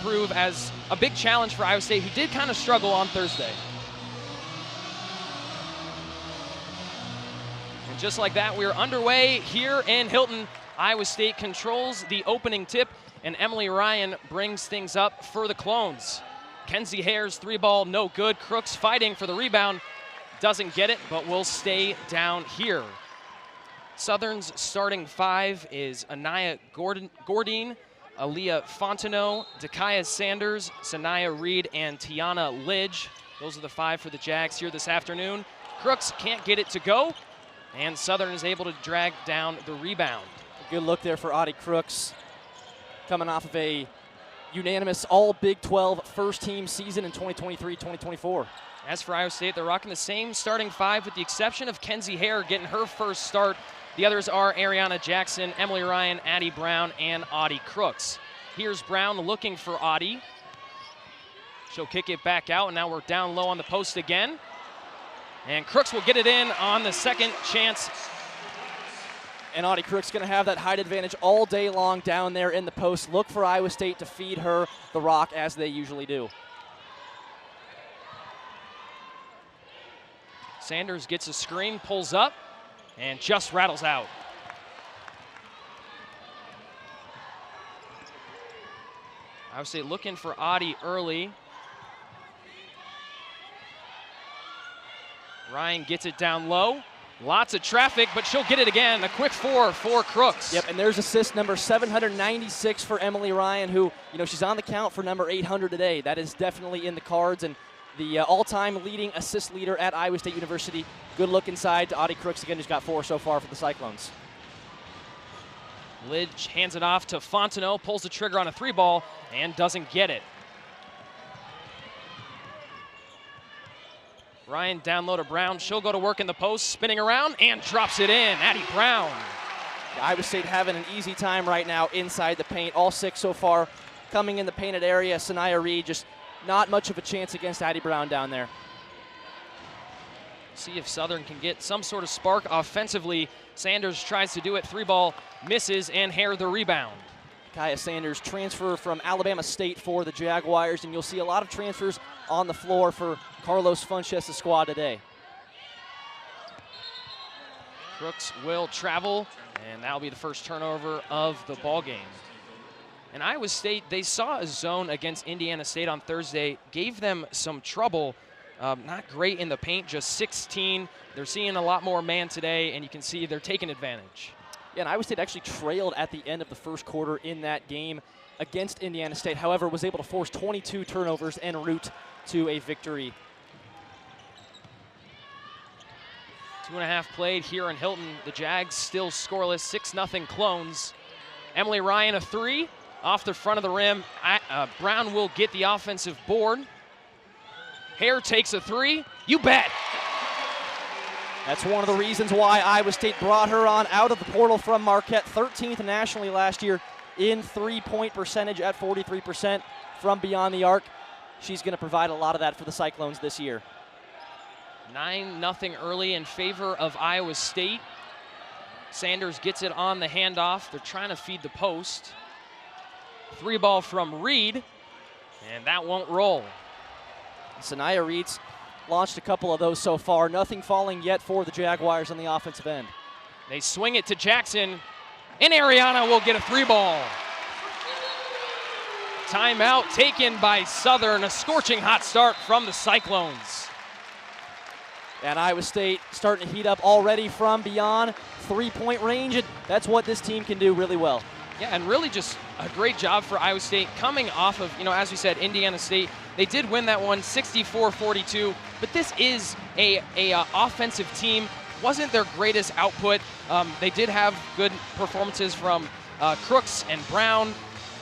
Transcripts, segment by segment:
prove as a big challenge for Iowa State, who did kind of struggle on Thursday. And just like that, we're underway here in Hilton. Iowa State controls the opening tip, and Emily Ryan brings things up for the Clones. Kenzie Hare's 3-ball, no good. Crooks fighting for the rebound. Doesn't get it, but will stay down here. Southern's starting 5 is Anaya Gordine, Aaliyah Fontenot, Dakaya Sanders, Sanaya Reed, and Tiana Lidge. Those are the 5 for the Jags here this afternoon. Crooks can't get it to go, and Southern is able to drag down the rebound. A good look there for Audie Crooks, coming off of a unanimous all Big 12 first-team season in 2023-2024. As for Iowa State, they're rocking the same starting 5 with the exception of Kenzie Hare getting her first start. The others are Ariana Jackson, Emily Ryan, Addie Brown, and Audie Crooks. Here's Brown looking for Audie. She'll kick it back out, and now we're down low on the post again. And Crooks will get it in on the second chance. And Audie Crooks going to have that height advantage all day long down there in the post. Look for Iowa State to feed her the rock as they usually do. Sanders gets a screen, pulls up, and just rattles out. Iowa State looking for Audie early. Ryan gets it down low. Lots of traffic, but she'll get it again. A quick 4 for Crooks. Yep, and there's assist number 796 for Emily Ryan, who, she's on the count for number 800 today. That is definitely in the cards, and the all-time leading assist leader at Iowa State University. Good look inside to Audie Crooks again, who's got 4 so far for the Cyclones. Lidge hands it off to Fontenot, pulls the trigger on a 3-ball, and doesn't get it. Ryan down low to Brown. She'll go to work in the post, spinning around, and drops it in. Addie Brown. Iowa State having an easy time right now inside the paint. All 6 so far coming in the painted area. Sanaya Reed just not much of a chance against Addie Brown down there. See if Southern can get some sort of spark offensively. Sanders tries to do it. 3-ball misses, and Hare the rebound. Kaya Sanders transfer from Alabama State for the Jaguars, and you'll see a lot of transfers on the floor for Carlos Funches' squad today. Crooks will travel, and that'll be the first turnover of the ball game. And Iowa State, they saw a zone against Indiana State on Thursday, gave them some trouble. Not great in the paint, just 16. They're seeing a lot more man today, and you can see they're taking advantage. Yeah, and Iowa State actually trailed at the end of the first quarter in that game against Indiana State. However, was able to force 22 turnovers en route to a victory. 2.5 played here in Hilton. The Jags still scoreless, 6-0 Clones. Emily Ryan a 3 off the front of the rim. Brown will get the offensive board. Hare takes a 3. You bet. That's one of the reasons why Iowa State brought her on out of the portal from Marquette. 13th nationally last year in three-point percentage at 43% from beyond the arc. She's going to provide a lot of that for the Cyclones this year. 9-0 early in favor of Iowa State. Sanders gets it on the handoff. They're trying to feed the post. 3-ball from Reed, and that won't roll. Sanaya Reed's launched a couple of those so far. Nothing falling yet for the Jaguars on the offensive end. They swing it to Jackson, and Ariana will get a 3-ball. Timeout taken by Southern. A scorching hot start from the Cyclones. And Iowa State starting to heat up already from beyond three-point range, and that's what this team can do really well. Yeah, and really just a great job for Iowa State coming off of, as we said, Indiana State. They did win that one 64-42, but this is a offensive team. Wasn't their greatest output. They did have good performances from Crooks and Brown.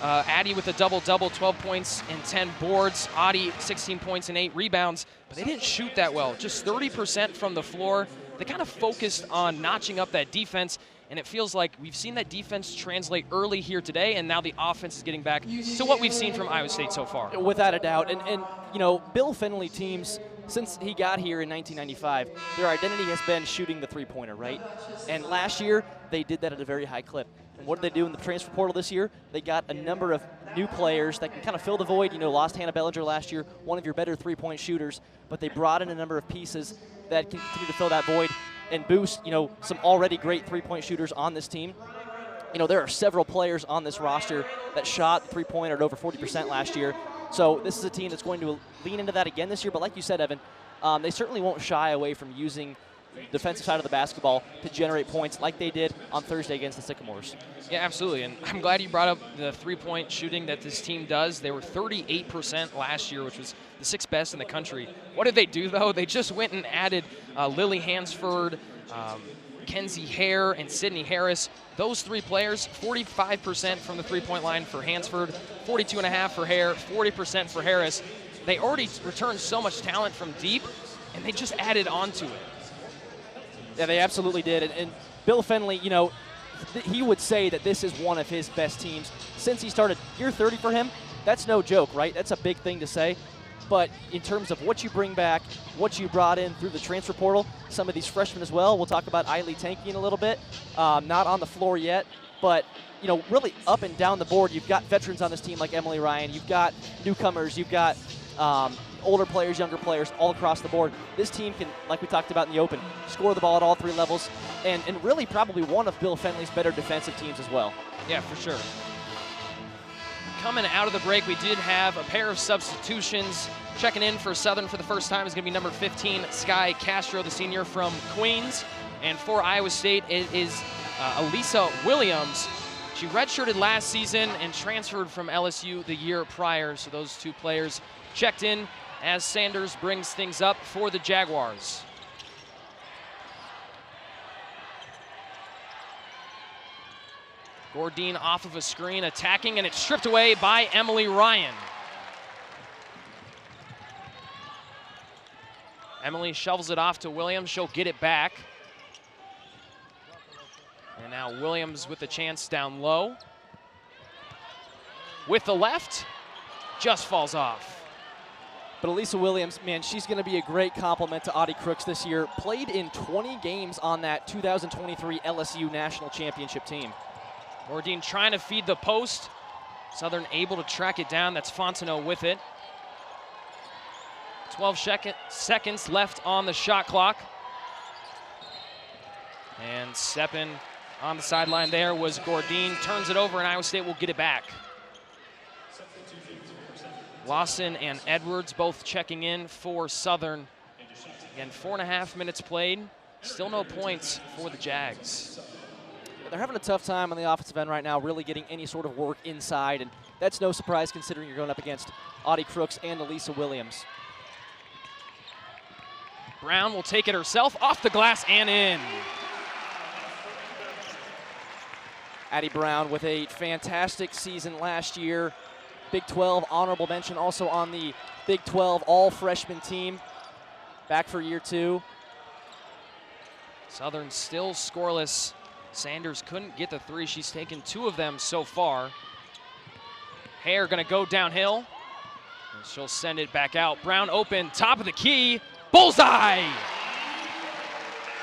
Addie with a double-double, 12 points and 10 boards. Audie, 16 points and 8 rebounds. But they didn't shoot that well, just 30% from the floor. They kind of focused on notching up that defense, and it feels like we've seen that defense translate early here today, and now the offense is getting back to what we've seen from Iowa State so far. Without a doubt. And Bill Finley teams, since he got here in 1995, their identity has been shooting the three-pointer, right? And last year, they did that at a very high clip. And what did they do in the transfer portal this year? They got a number of new players that can kind of fill the void. You know, lost Hannah Bellinger last year, one of your better three-point shooters, but they brought in a number of pieces that can continue to fill that void and boost, you know, some already great three-point shooters on this team. You know, there are several players on this roster that shot the three-pointer at over 40% last year. So this is a team that's going to lean into that again this year. But like you said, Evan, they certainly won't shy away from using the defensive side of the basketball to generate points like they did on Thursday against the Sycamores. Yeah, absolutely. And I'm glad you brought up the three-point shooting that this team does. They were 38% last year, which was the 6th best in the country. What did they do, though? They just went and added Lily Hansford, Kenzie Hare, and Sydney Harris. Those 3 players, 45% from the three-point line for Hansford, 42.5% for Hare, 40% for Harris. They already returned so much talent from deep, and they just added on to it. Yeah, they absolutely did. And Bill Fenley, you know, he would say that this is one of his best teams since he started. Year 30 for him, that's no joke, right? That's a big thing to say. But in terms of what you bring back, what you brought in through the transfer portal, some of these freshmen as well. We'll talk about Eiley Tanky in a little bit. Not on the floor yet, but you know, really up and down the board, you've got veterans on this team like Emily Ryan. You've got newcomers. You've got older players, younger players, all across the board. This team can, like we talked about in the open, score the ball at all 3 levels, and really probably one of Bill Fenley's better defensive teams as well. Yeah, for sure. Coming out of the break, we did have a pair of substitutions. Checking in for Southern for the first time is going to be number 15, Sky Castro, the senior from Queens. And for Iowa State, it is Elisa Williams. She redshirted last season and transferred from LSU the year prior, so those 2 players checked in as Sanders brings things up for the Jaguars. Gordine off of a screen, attacking, and it's stripped away by Emily Ryan. Emily shovels it off to Williams. She'll get it back. And now Williams with the chance down low. With the left, just falls off. But Elisa Williams, man, she's going to be a great complement to Audie Crooks this year. Played in 20 games on that 2023 LSU National Championship team. Gordine trying to feed the post. Southern able to track it down. That's Fontenot with it. 12 seconds left on the shot clock. And stepping on the sideline there was Gordine. Turns it over, and Iowa State will get it back. Lawson and Edwards both checking in for Southern. Again, 4.5 minutes played. Still no points for the Jags. They're having a tough time on the offensive end right now, really getting any sort of work inside, and that's no surprise considering you're going up against Audie Crooks and Elisa Williams. Brown will take it herself, off the glass and in. Addie Brown with a fantastic season last year. Big 12 honorable mention also on the Big 12 all-freshman team. Back for year 2. Southern still scoreless. Sanders couldn't get the 3. She's taken 2 of them so far. Hare gonna go downhill. And she'll send it back out. Brown open, top of the key. Bullseye!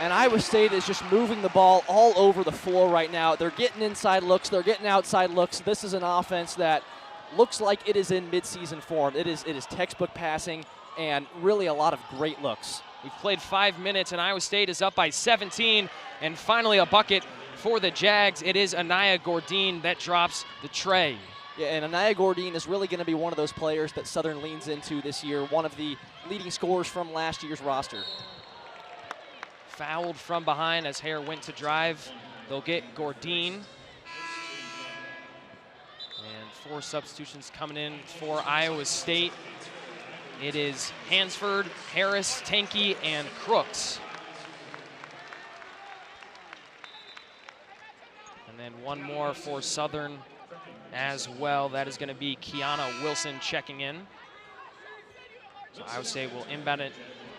And Iowa State is just moving the ball all over the floor right now. They're getting inside looks. They're getting outside looks. This is an offense that looks like it is in midseason form. It is textbook passing and really a lot of great looks. We've played 5 minutes, and Iowa State is up by 17. And finally a bucket for the Jags. It is Anaya Gordine that drops the tray. Yeah, and Anaya Gordine is really going to be one of those players that Southern leans into this year, one of the leading scorers from last year's roster. Fouled from behind as Hare went to drive. They'll get Gordine. And 4 substitutions coming in for Iowa State. It is Hansford, Harris, Tanky, and Crooks. And then one more for Southern as well. That is going to be Kiana Wilson checking in. So Iowa State will inbound it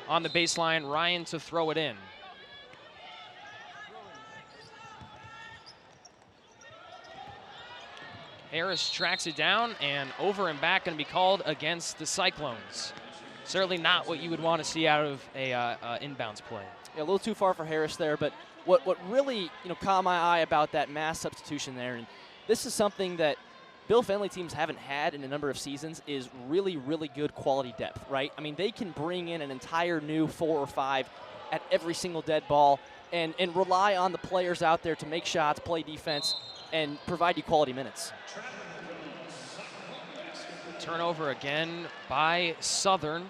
on the baseline. Ryan to throw it in. Harris tracks it down, and over and back going to be called against the Cyclones. Certainly not what you would want to see out of a inbounds play. Yeah, a little too far for Harris there, but what really caught my eye about that mass substitution there, and this is something that Bill Fennelly teams haven't had in a number of seasons is really, really good quality depth, right? I mean, they can bring in an entire new 4 or 5 at every single dead ball and rely on the players out there to make shots, play defense, and provide you quality minutes. Turnover again by Southern.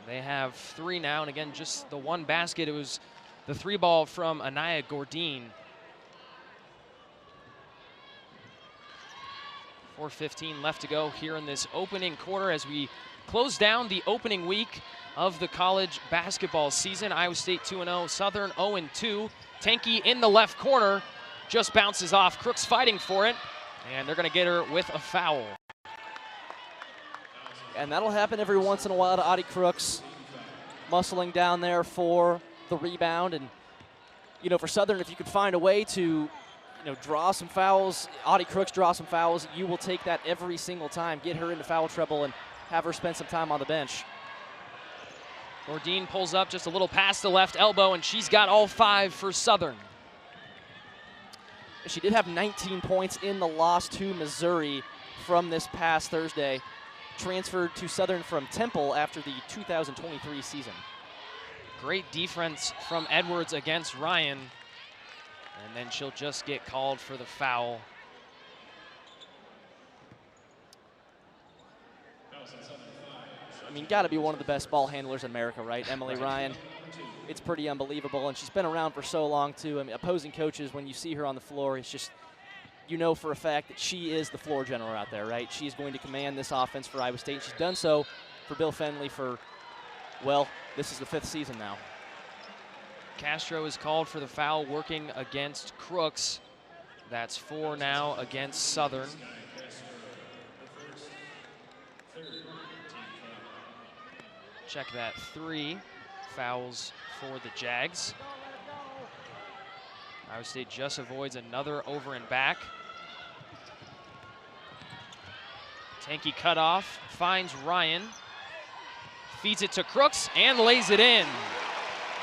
They have 3 now, and again, just the one basket. It was the 3 ball from Anaya Gordine. 4:15 left to go here in this opening quarter as we close down the opening week of the college basketball season. Iowa State 2-0, Southern 0-2. Tanky in the left corner, just bounces off. Crooks fighting for it, and they're going to get her with a foul. And that'll happen every once in a while to Audie Crooks, muscling down there for the rebound. And, you know, for Southern, if you could find a way to, draw some fouls, Audie Crooks draw some fouls, you will take that every single time. Get her into foul trouble and have her spend some time on the bench. Gordine pulls up just a little past the left elbow, and she's got all 5 for Southern. She did have 19 points in the loss to Missouri from this past Thursday. Transferred to Southern from Temple after the 2023 season. Great defense from Edwards against Ryan. And then she'll just get called for the foul. I mean, got to be one of the best ball handlers in America, right? Emily Ryan. It's pretty unbelievable, and she's been around for so long, too. I mean, opposing coaches, when you see her on the floor, it's just, you know for a fact that she is the floor general out there, right? She's going to command this offense for Iowa State. She's done so for Bill Fennelly for, well, this is the 5th season now. Castro is called for the foul working against Crooks. That's 4 now against Southern. Check that 3 fouls for the Jags. Iowa State just avoids another over and back. Tanky cut off, finds Ryan, feeds it to Crooks and lays it in.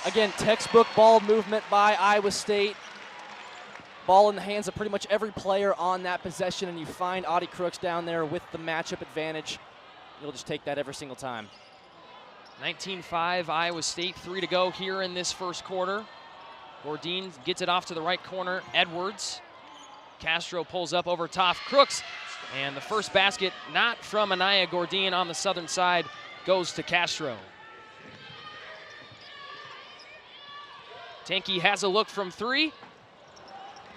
Again, textbook ball movement by Iowa State. Ball in the hands of pretty much every player on that possession, and you find Audie Crooks down there with the matchup advantage. You'll just take that every single time. 19-5 Iowa State, 3 to go here in this first quarter. Gordine gets it off to the right corner. Edwards. Castro pulls up over top. Crooks. And the first basket, not from Anaya Gordine on the Southern side, goes to Castro. Tanky has a look from 3.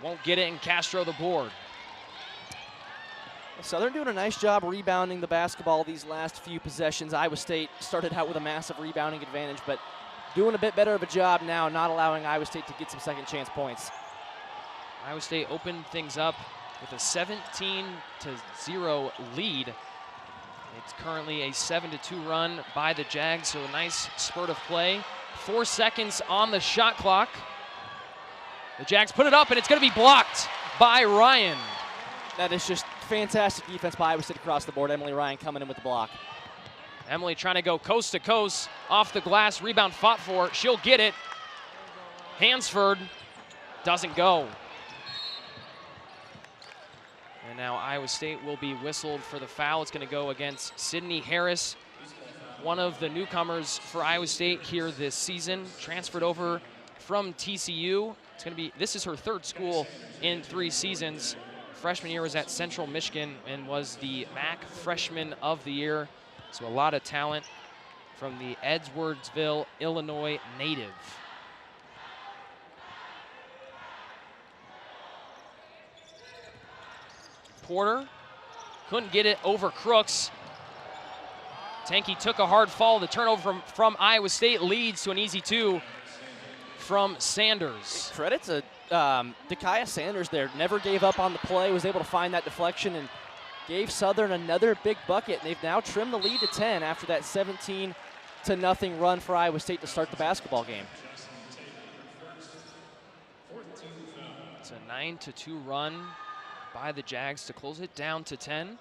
Won't get it, and Castro the board. Southern doing a nice job rebounding the basketball these last few possessions. Iowa State started out with a massive rebounding advantage, but doing a bit better of a job now, not allowing Iowa State to get some second chance points. Iowa State opened things up with a 17-0 lead. It's currently a 7-2 run by the Jags, so a nice spurt of play. 4 seconds on the shot clock. The Jags put it up, and it's going to be blocked by Ryan. That is just fantastic defense by Iowa State across the board. Emily Ryan coming in with the block. Emily trying to go coast to coast off the glass. Rebound fought for. She'll get it. Hansford doesn't go. And now Iowa State will be whistled for the foul. It's going to go against Sydney Harris, one of the newcomers for Iowa State here this season. Transferred over from TCU. This is her 3rd school in 3 seasons. Freshman year was at Central Michigan and was the MAC Freshman of the Year. So a lot of talent from the Edwardsville, Illinois native. Porter couldn't get it over Crooks. Tanky took a hard fall. The turnover from Iowa State leads to an easy 2 from Sanders. Credit to Dakaya Sanders there. Never gave up on the play, was able to find that deflection and gave Southern another big bucket. And they've now trimmed the lead to 10 after that 17-0 run for Iowa State to start the basketball game. It's a 9-2 run by the Jags to close it down to 10.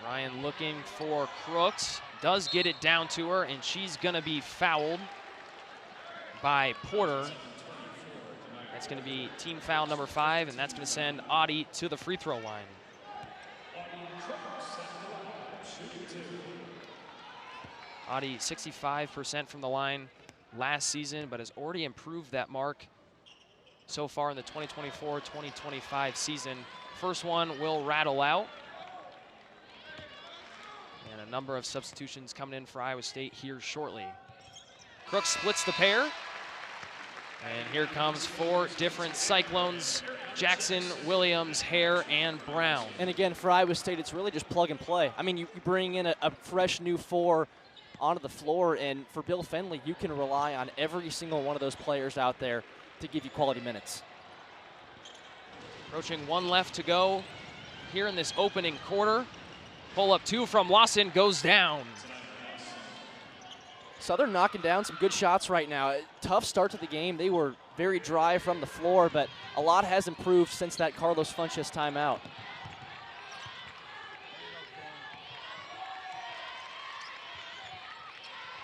Ryan looking for Crooks, does get it down to her, and she's going to be fouled by Porter. That's going to be team foul number 5, and that's going to send Audie to the free throw line. Audie 65% from the line last season, but has already improved that mark so far in the 2024-2025 season. First one will rattle out. And a number of substitutions coming in for Iowa State here shortly. Crooks splits the pair. And here comes 4 different Cyclones: Jackson, Williams, Hare, and Brown. And again, for Iowa State, it's really just plug and play. I mean, you bring in a fresh new 4 onto the floor, and for Bill Fenley, you can rely on every single one of those players out there to give you quality minutes. Approaching 1 left to go here in this opening quarter. Pull up 2 from Lawson goes down. Southern knocking down some good shots right now. Tough start to the game. They were very dry from the floor, but a lot has improved since that Carlos Funches timeout.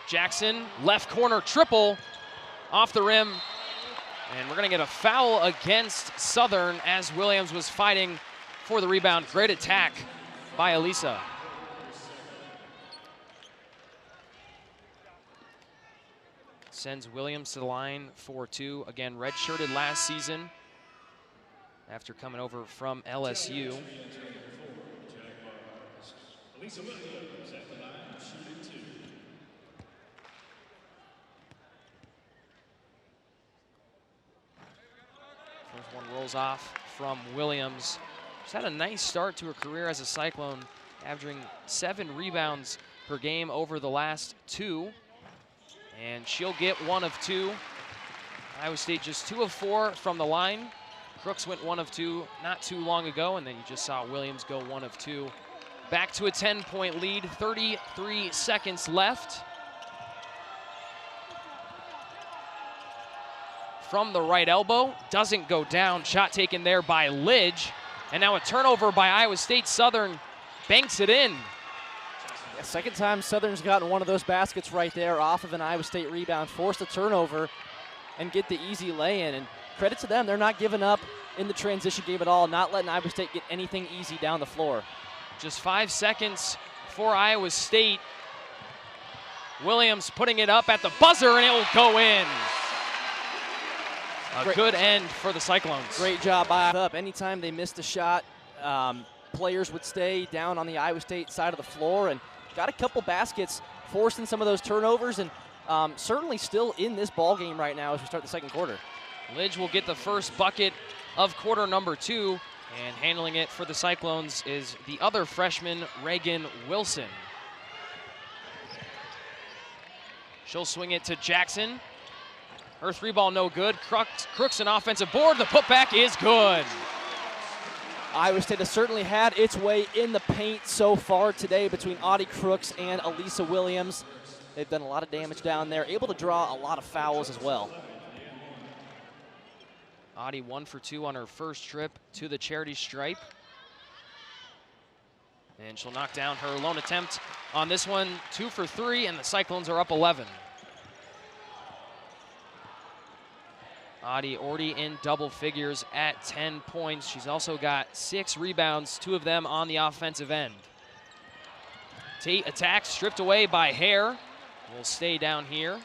Jackson, left corner triple, off the rim. And we're going to get a foul against Southern as Williams was fighting for the rebound. Great attack by Elisa. Sends Williams to the line for 2. Again, redshirted last season after coming over from LSU. Elisa Williams at the line, shooting 2. First one rolls off from Williams. She's had a nice start to her career as a Cyclone, averaging 7 rebounds per game over the last 2. And she'll get 1 of 2. Iowa State just 2 of 4 from the line. Crooks went 1 of 2 not too long ago, and then you just saw Williams go 1 of 2. Back to a 10-point lead, 33 seconds left. From the right elbow, doesn't go down. Shot taken there by Lidge. And now a turnover by Iowa State. Southern banks it in. Yeah, second time Southern's gotten one of those baskets right there off of an Iowa State rebound, forced a turnover and get the easy lay-in. And credit to them, they're not giving up in the transition game at all, not letting Iowa State get anything easy down the floor. Just 5 seconds for Iowa State. Williams putting it up at the buzzer, and it'll go in. A good end for the Cyclones. Great job by up. Anytime they missed a shot, players would stay down on the Iowa State side of the floor, and got a couple baskets, forcing some of those turnovers, and certainly still in this ball game right now as we start the second quarter. Lidge will get the first bucket of quarter number 2, and handling it for the Cyclones is the other freshman, Reagan Wilson. She'll swing it to Jackson. Her 3-ball no good. Crooks an offensive board. The putback is good. Iowa State has certainly had its way in the paint so far today between Audie Crooks and Elisa Williams. They've done a lot of damage down there, able to draw a lot of fouls as well. Audie 1 for 2 on her first trip to the charity stripe. And she'll knock down her lone attempt on this one. 2 for 3, and the Cyclones are up 11. Audie already in double figures at 10 points. She's also got 6 rebounds, 2 of them on the offensive end. Tate attacks, stripped away by Hare. Will stay down here.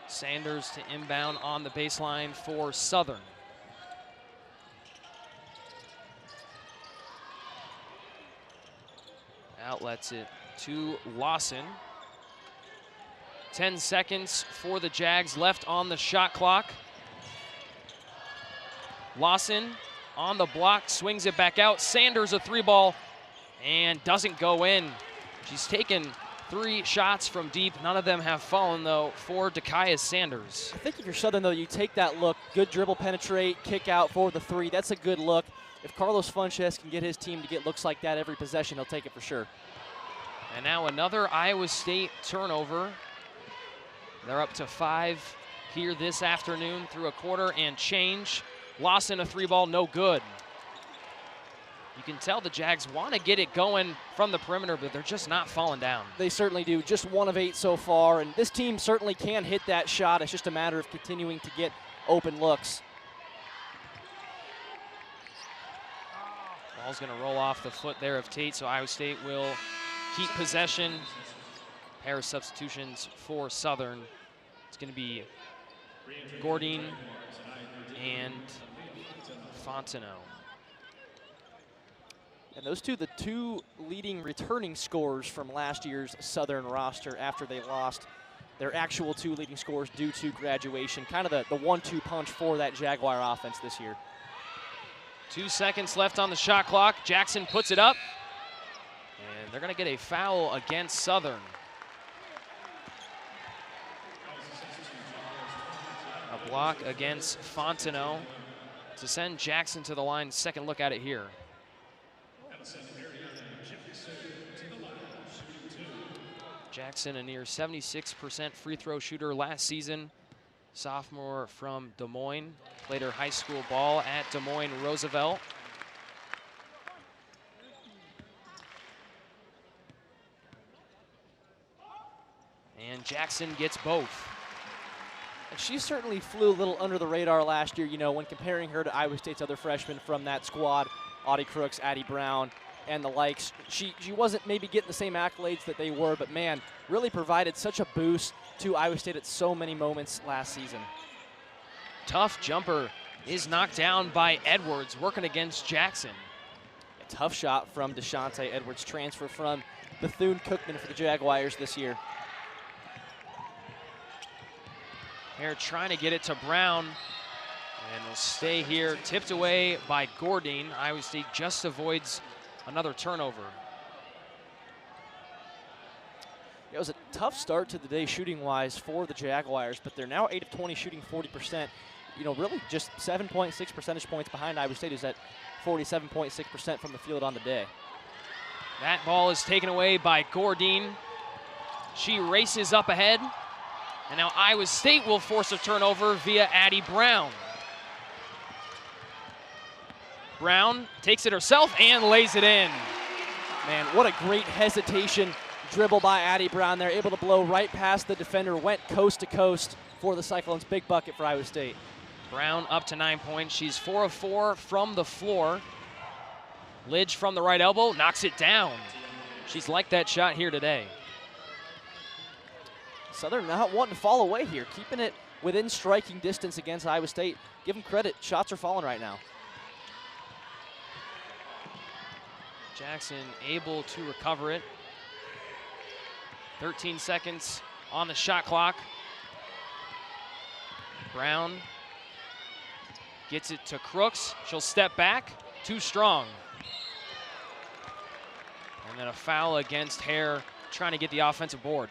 Sanders to inbound on the baseline for Southern. Outlets it to Lawson. 10 seconds for the Jags left on the shot clock. Lawson on the block, swings it back out. Sanders a 3-ball and doesn't go in. She's taken 3 shots from deep. None of them have fallen, though, for Dakaya Sanders. I think if you're Southern, though, you take that look. Good dribble penetrate, kick out for the 3. That's a good look. If Carlos Funches can get his team to get looks like that every possession, he'll take it for sure. And now another Iowa State turnover. They're up to 5 here this afternoon through a quarter and change. Lawson, a 3-ball, no good. You can tell the Jags want to get it going from the perimeter, but they're just not falling down. They certainly do. Just 1 of 8 so far, and this team certainly can hit that shot. It's just a matter of continuing to get open looks. Ball's going to roll off the foot there of Tate, so Iowa State will keep possession. Pair of substitutions for Southern. It's going to be Gordine and Fontenot. And those two, the 2 leading returning scorers from last year's Southern roster after they lost their actual 2 leading scorers due to graduation. Kind of the 1-2 punch for that Jaguar offense this year. 2 seconds left on the shot clock. Jackson puts it up. And they're going to get a foul against Southern. A block against Fontenot to send Jackson to the line. Second look at it here. Jackson, a near 76% free throw shooter last season. Sophomore from Des Moines. Played her high school ball at Des Moines Roosevelt. And Jackson gets both. And she certainly flew a little under the radar last year, you know, when comparing her to Iowa State's other freshmen from that squad, Audie Crooks, Addie Brown, and the likes. She wasn't maybe getting the same accolades that they were, but man, really provided such a boost to Iowa State at so many moments last season. Tough jumper is knocked down by Edwards, working against Jackson. A tough shot from Deshante Edwards, transfer from Bethune-Cookman for the Jaguars this year. They're trying to get it to Brown, and will stay here, tipped away by Gordine. Iowa State just avoids another turnover. It was a tough start to the day shooting-wise for the Jaguars, but they're now 8 of 20 shooting 40%. You know, really just 7.6 percentage points behind Iowa State, who's at 47.6% from the field on the day. That ball is taken away by Gordine. She races up ahead, and now Iowa State will force a turnover via Addie Brown. Brown takes it herself and lays it in. Man, what a great hesitation dribble by Addie Brown there, able to blow right past the defender, went coast to coast for the Cyclones. Big bucket for Iowa State. Brown up to 9 points. She's 4 of 4 from the floor. Lidge from the right elbow, knocks it down. She's liked that shot here today. Southern not wanting to fall away here, keeping it within striking distance against Iowa State. Give them credit, shots are falling right now. Jackson able to recover it. 13 seconds on the shot clock. Brown gets it to Crooks. She'll step back, too strong. And then a foul against Hare, trying to get the offensive board.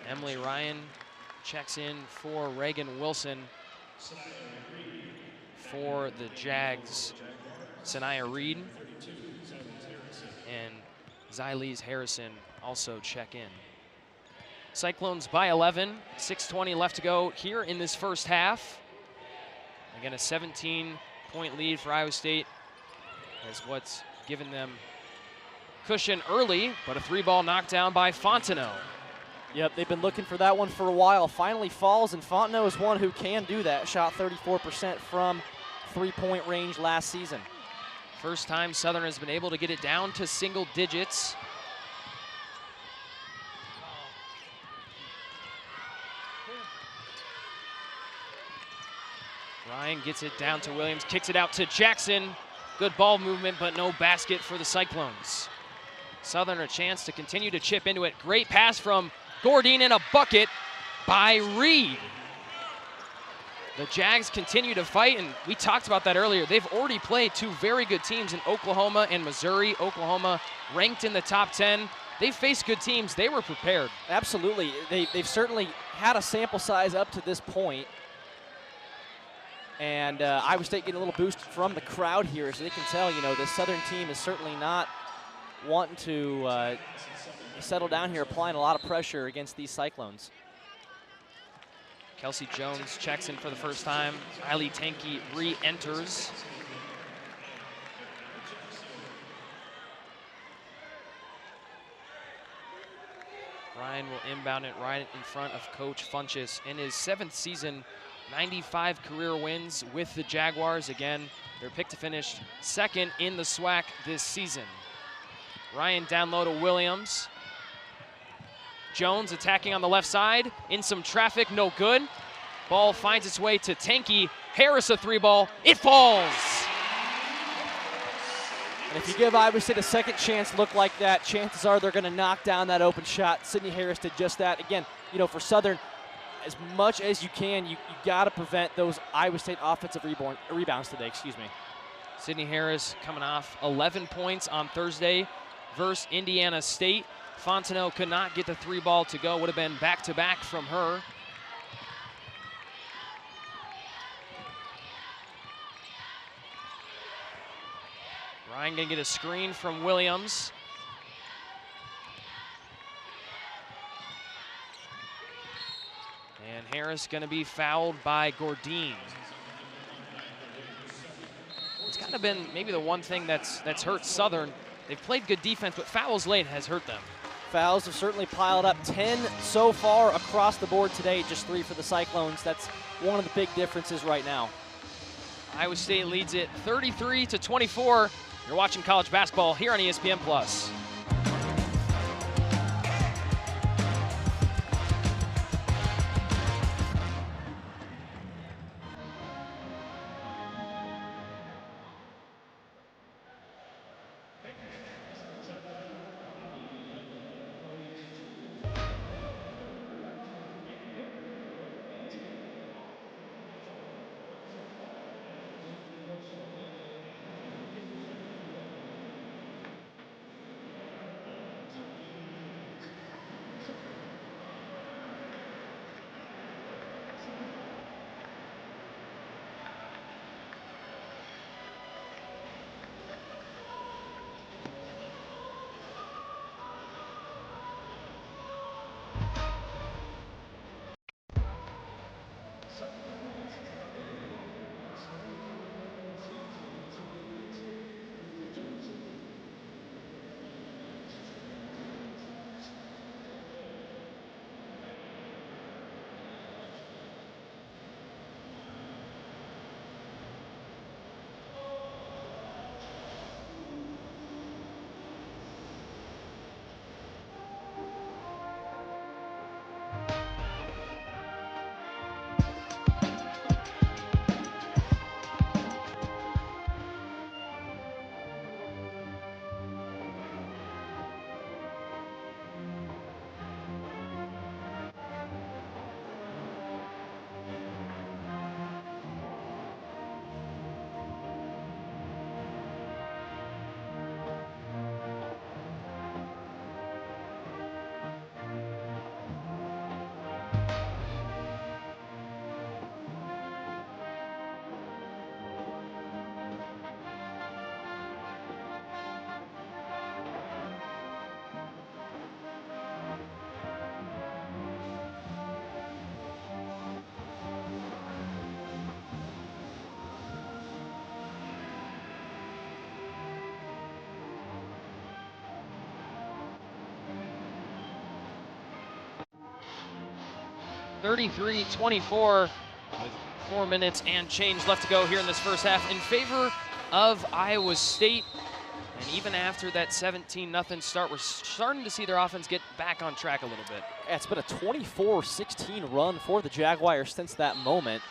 Emily Ryan checks in for Reagan Wilson. For the Jags, Sanaya Reed and Xylese Harrison also check in. Cyclones by 11, 6:20 left to go here in this first half. Again, a 17-point lead for Iowa State as what's given them cushion early, but a 3-ball knockdown by Fontenot. Yep, they've been looking for that one for a while. Finally falls, and Fontenot is one who can do that. Shot 34% from three-point range last season. First time Southern has been able to get it down to single digits. Ryan gets it down to Williams, kicks it out to Jackson. Good ball movement, but no basket for the Cyclones. Southern a chance to continue to chip into it. Great pass from Gordine and a bucket by Reed. The Jags continue to fight, and we talked about that earlier. They've already played two very good teams in Oklahoma and Missouri. Oklahoma ranked in the top 10. They faced good teams. They were prepared. Absolutely. They've certainly had a sample size up to this point. And Iowa State getting a little boost from the crowd here, as they can tell, you know, the Southern team is certainly not wanting to settle down here, applying a lot of pressure against these Cyclones. Kelsey Jones checks in for the first time. Riley Tanky re-enters. Ryan will inbound it right in front of Coach Funchess. In his 7th season, 95 career wins with the Jaguars. Again, they're picked to finish 2nd in the SWAC this season. Ryan down low to Williams. Jones attacking on the left side. In some traffic, no good. Ball finds its way to Tanky. Harris a 3-ball. It falls. And if you give Iowa State a second chance look like that, chances are they're going to knock down that open shot. Sydney Harris did just that. Again, you know, for Southern, as much as you can, you got to prevent those Iowa State offensive rebounds today, excuse me. Sydney Harris coming off 11 points on Thursday versus Indiana State. Fontenot could not get the 3-ball to go. Would have been back-to-back from her. Ryan gonna get a screen from Williams. And Harris gonna be fouled by Gordine. It's kind of been maybe the one thing that's hurt Southern. They've played good defense, but fouls late has hurt them. Fouls have certainly piled up. 10 so far across the board today, just 3 for the Cyclones. That's one of the big differences right now. Iowa State leads it 33-24. You're watching college basketball here on ESPN+. (33-24) with 4 minutes and change left to go here in this first half in favor of Iowa State. And even after that 17-0 start, we're starting to see their offense get back on track a little bit. Yeah, it's been a 24-16 run for the Jaguars since that moment.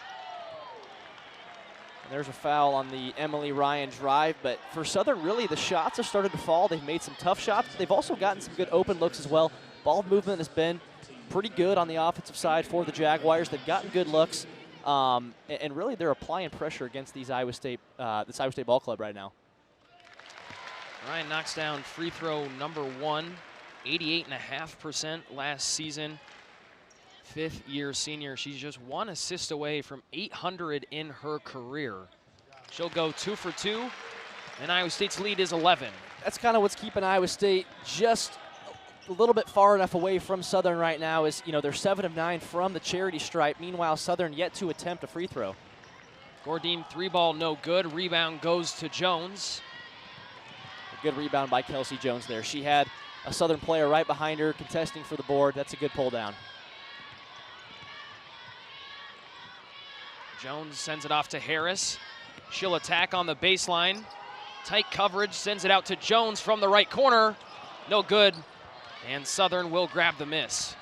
And there's a foul on the Emily Ryan drive, but for Southern, really, the shots have started to fall. They've made some tough shots, but they've also gotten some good open looks as well. Ball movement has been pretty good on the offensive side for the Jaguars. They've gotten good looks, and really they're applying pressure against these Iowa State, this Iowa State ball club right now. Ryan knocks down free throw number 1, 88.5% last season. 5th-year senior. She's just 1 assist away from 800 in her career. She'll go 2 for 2, and Iowa State's lead is 11. that's kind of what's keeping Iowa State just a little bit far enough away from Southern right now. Is, you know, they're 7 of 9 from the charity stripe. Meanwhile, Southern yet to attempt a free throw. Gordine, 3-ball, no good. Rebound goes to Jones. A good rebound by Kelsey Jones there. She had a Southern player right behind her contesting for the board. That's a good pull down. Jones sends it off to Harris. She'll attack on the baseline. Tight coverage, sends it out to Jones from the right corner. No good, and Southern will grab the miss.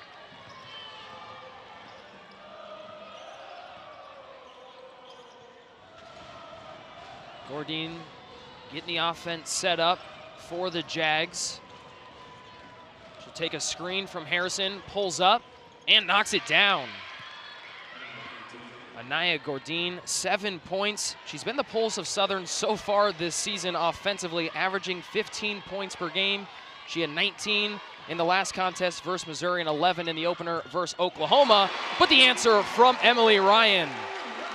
Gordine getting the offense set up for the Jags. She'll take a screen from Harrison, pulls up, and knocks it down. Anaya Gordine, 7 points. She's been the pulse of Southern so far this season offensively, averaging 15 points per game. She had 19 in the last contest versus Missouri and 11 in the opener versus Oklahoma. But the answer from Emily Ryan.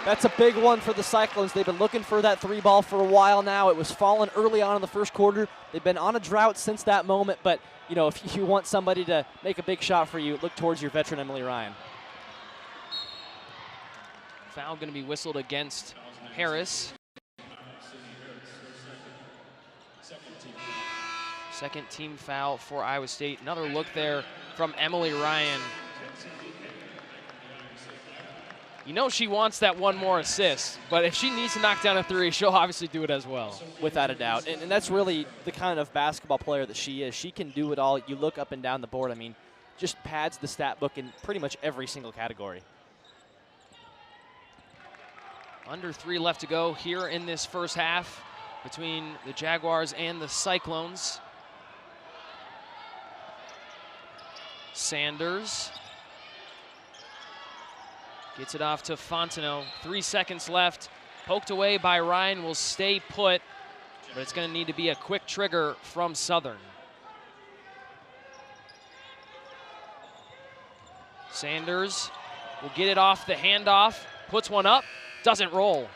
That's a big one for the Cyclones. They've been looking for that 3-ball for a while now. It was falling early on in the first quarter. They've been on a drought since that moment, but you know, if you want somebody to make a big shot for you, look towards your veteran Emily Ryan. Foul going to be whistled against Harris. Second team foul for Iowa State. Another look there from Emily Ryan. You know she wants that one more assist, but if she needs to knock down a 3, she'll obviously do it as well. Without a doubt, and that's really the kind of basketball player that she is. She can do it all. You look up and down the board, I mean, just pads the stat book in pretty much every single category. Under 3 left to go here in this first half between the Jaguars and the Cyclones. Sanders gets it off to Fontenot. 3 seconds left. Poked away by Ryan, will stay put, but it's going to need to be a quick trigger from Southern. Sanders will get it off the handoff, puts one up, doesn't roll.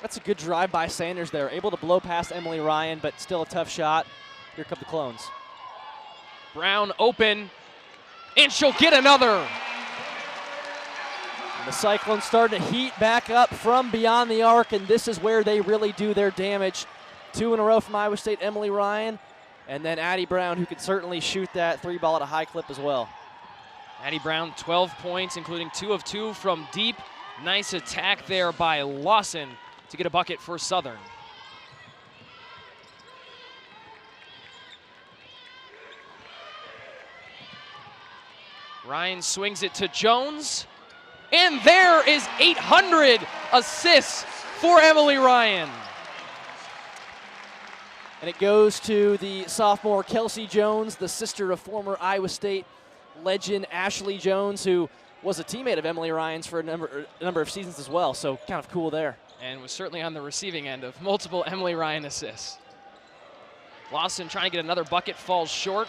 That's a good drive by Sanders there. Able to blow past Emily Ryan, but still a tough shot. Here come the Clones. Brown open, and she'll get another. The Cyclones starting to heat back up from beyond the arc, and this is where they really do their damage. 2 in a row from Iowa State, Emily Ryan, and then Addie Brown, who could certainly shoot that 3-ball at a high clip as well. Addie Brown, 12 points, including 2 of 2 from deep. Nice attack there by Lawson to get a bucket for Southern. Ryan swings it to Jones. And there is 800 assists for Emily Ryan. And it goes to the sophomore Kelsey Jones, the sister of former Iowa State legend Ashley Jones, who was a teammate of Emily Ryan's for a number of seasons as well, so kind of cool there. And was certainly on the receiving end of multiple Emily Ryan assists. Lawson trying to get another bucket, falls short.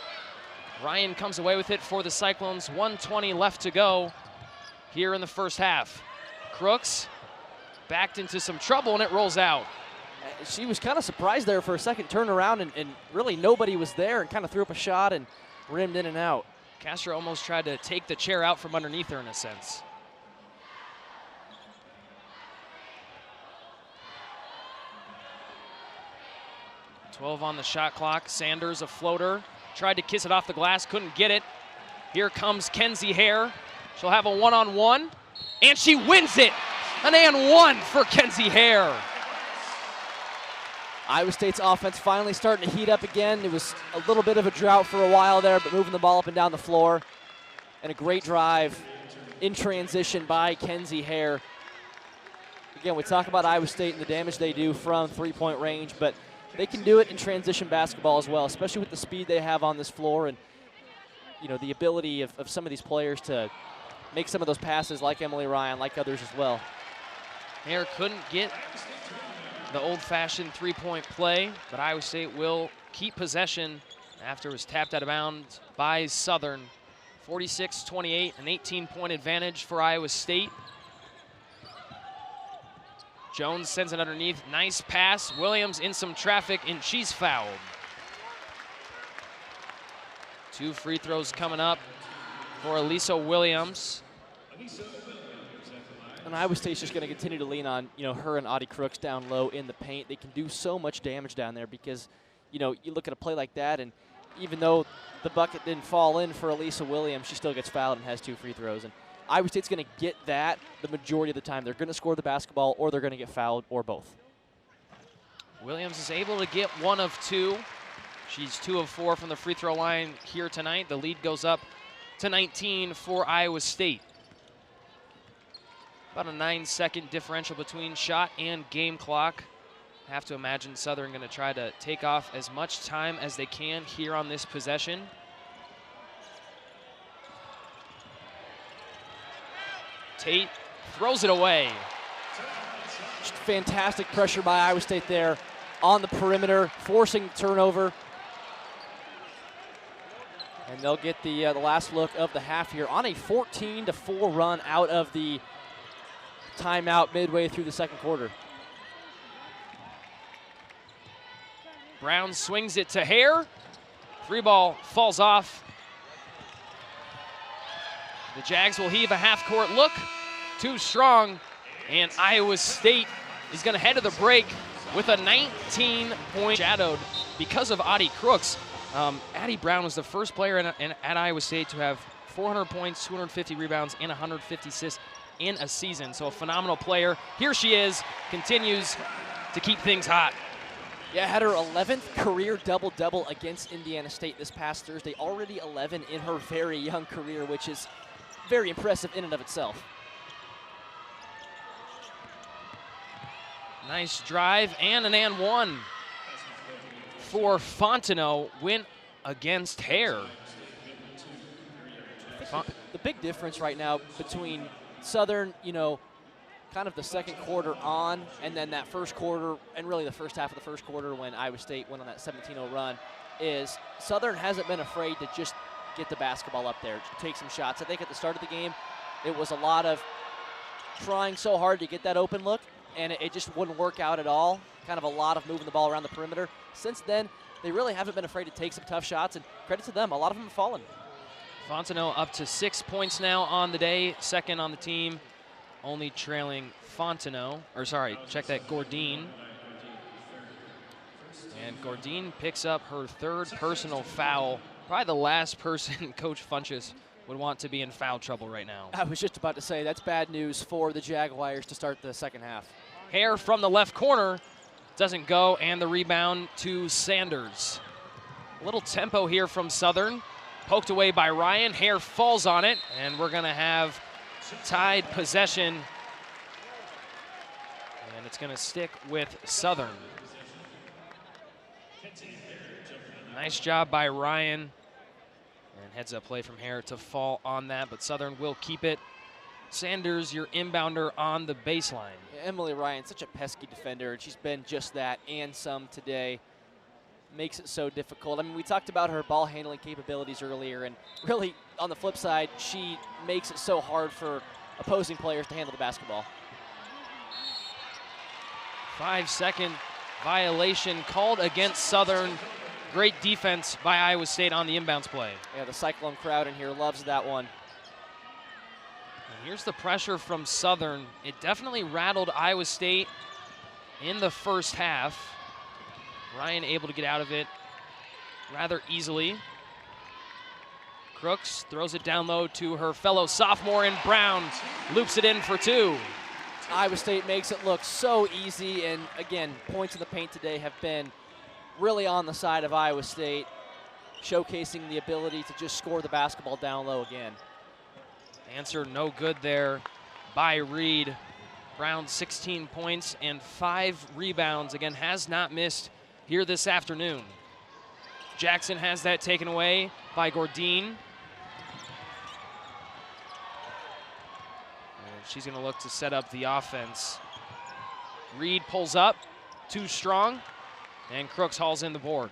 Ryan comes away with it for the Cyclones. 1:20 left to go here in the first half. Crooks backed into some trouble, and it rolls out. She was kind of surprised there for a second, turned around, and really nobody was there, and kind of threw up a shot and rimmed in and out. Castro almost tried to take the chair out from underneath her in a sense. .12 on the shot clock. Sanders, a floater. Tried to kiss it off the glass, couldn't get it. Here comes Kenzie Hare. She'll have a one-on-one, and she wins it. An and one for Kenzie Hare. Iowa State's offense finally starting to heat up again. It was a little bit of a drought for a while there, but moving the ball up and down the floor. And a great drive in transition by Kenzie Hare. Again, we talk about Iowa State and the damage they do from three-point range, but they can do it in transition basketball as well, especially with the speed they have on this floor and, you know, the ability of some of these players to make some of those passes like Emily Ryan, like others as well. Hare couldn't get the old-fashioned three-point play, but Iowa State will keep possession after it was tapped out of bounds by Southern. 46-28, an 18-point advantage for Iowa State. Jones sends it underneath. Nice pass. Williams in some traffic, and she's fouled. 2 free throws coming up for Elisa Williams. And Iowa State's just going to continue to lean on, her and Audie Crooks down low in the paint. They can do so much damage down there because, you look at a play like that, and even though the bucket didn't fall in for Elisa Williams, she still gets fouled and has 2 free throws. And Iowa State's going to get that the majority of the time. They're going to score the basketball, or they're going to get fouled, or both. Williams is able to get 1 of 2. She's 2 of 4 from the free throw line here tonight. The lead goes up to 19 for Iowa State. About a 9-second differential between shot and game clock. Have to imagine Southern going to try to take off as much time as they can here on this possession. Tate throws it away. Just fantastic pressure by Iowa State there on the perimeter, forcing turnover. And they'll get the last look of the half here on a 14-4 run out of the timeout midway through the second quarter. Brown swings it to Hare. Free ball falls off. The Jags will heave a half-court look. Too strong, and Iowa State is going to head to the break with a 19-point shadowed because of Audie Crooks. Addie Brown was the first player at Iowa State to have 400 points, 250 rebounds, and 150 assists in a season. So a phenomenal player. Here she is, continues to keep things hot. Yeah, had her 11th career double-double against Indiana State this past Thursday. Already 11 in her very young career, which is very impressive in and of itself. Nice drive and an and one for Fontenot. Win against Hare. The big difference right now between Southern, kind of the second quarter on, and then that first quarter, and really the first half of the first quarter when Iowa State went on that 17-0 run, is Southern hasn't been afraid to just get the basketball up there, take some shots. I think at the start of the game, it was a lot of trying so hard to get that open look, and it just wouldn't work out at all. Kind of a lot of moving the ball around the perimeter. Since then, they really haven't been afraid to take some tough shots, and credit to them, a lot of them have fallen. Fontenot up to 6 points now on the day, second on the team, only trailing Fontenot, Gordine. And Gordine picks up her 3rd personal foul. Probably the last person Coach Funchess would want to be in foul trouble right now. I was just about to say, that's bad news for the Jaguars to start the second half. Hare from the left corner doesn't go, and the rebound to Sanders. A little tempo here from Southern. Poked away by Ryan. Hare falls on it, and we're going to have tied possession. And it's going to stick with Southern. Nice job by Ryan. And heads-up play from Hare to fall on that, but Southern will keep it. Sanders, your inbounder on the baseline. Emily Ryan, such a pesky defender, and she's been just that and some today. Makes it so difficult. I mean, we talked about her ball handling capabilities earlier, and really, on the flip side, she makes it so hard for opposing players to handle the basketball. 5-second violation called against Southern. Great defense by Iowa State on the inbounds play. Yeah, the Cyclone crowd in here loves that one. And here's the pressure from Southern. It definitely rattled Iowa State in the first half. Ryan able to get out of it rather easily. Crooks throws it down low to her fellow sophomore, and Brown loops it in for 2. Iowa State makes it look so easy, and again, points in the paint today have been really on the side of Iowa State, showcasing the ability to just score the basketball down low again. Answer no good there by Reed. Brown 16 points and 5 rebounds. Again, has not missed here this afternoon. Jackson has that taken away by Gordine. And she's going to look to set up the offense. Reed pulls up, too strong, and Crooks hauls in the board.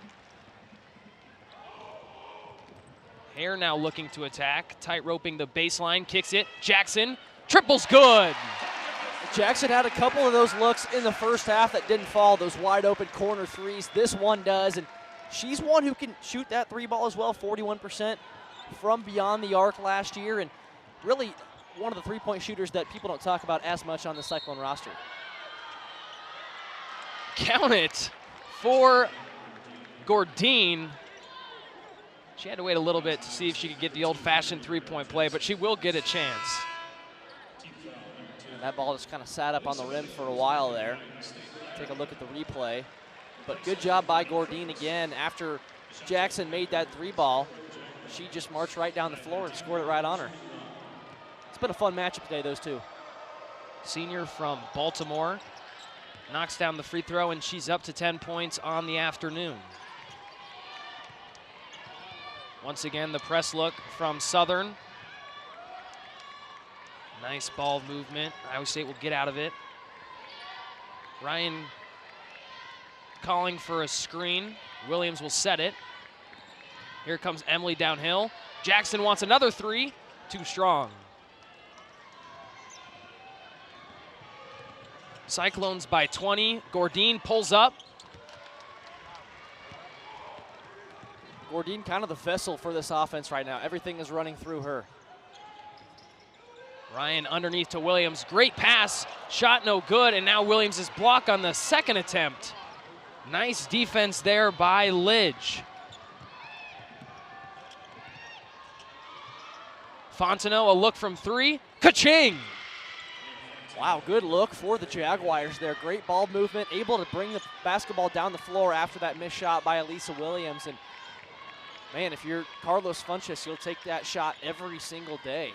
Hare now looking to attack, tight roping the baseline, kicks it. Jackson, triple's good. Jackson had a couple of those looks in the first half that didn't fall, those wide open corner threes. This one does, and she's one who can shoot that three ball as well, 41% from beyond the arc last year, and really one of the three-point shooters that people don't talk about as much on the Cyclone roster. Count it for Gourdine. She had to wait a little bit to see if she could get the old-fashioned three-point play, but she will get a chance. And that ball just kind of sat up on the rim for a while there. Take a look at the replay. But good job by Gourdine again. After Jackson made that three ball, she just marched right down the floor and scored it right on her. It's been a fun matchup today, those two. Senior from Baltimore knocks down the free throw, and she's up to 10 points on the afternoon. Once again, the press look from Southern. Nice ball movement. Iowa State will get out of it. Ryan calling for a screen. Williams will set it. Here comes Emily downhill. Jackson wants another three. Too strong. Cyclones by 20. Gourdine pulls up. Gourdine kind of the vessel for this offense right now. Everything is running through her. Ryan underneath to Williams. Great pass. Shot no good, and now Williams' block on the second attempt. Nice defense there by Lidge. Fontenot, a look from three. Ka-ching! Wow, good look for the Jaguars there. Great ball movement, able to bring the basketball down the floor after that missed shot by Elisa Williams. And man, if you're Carlos Funches, you'll take that shot every single day.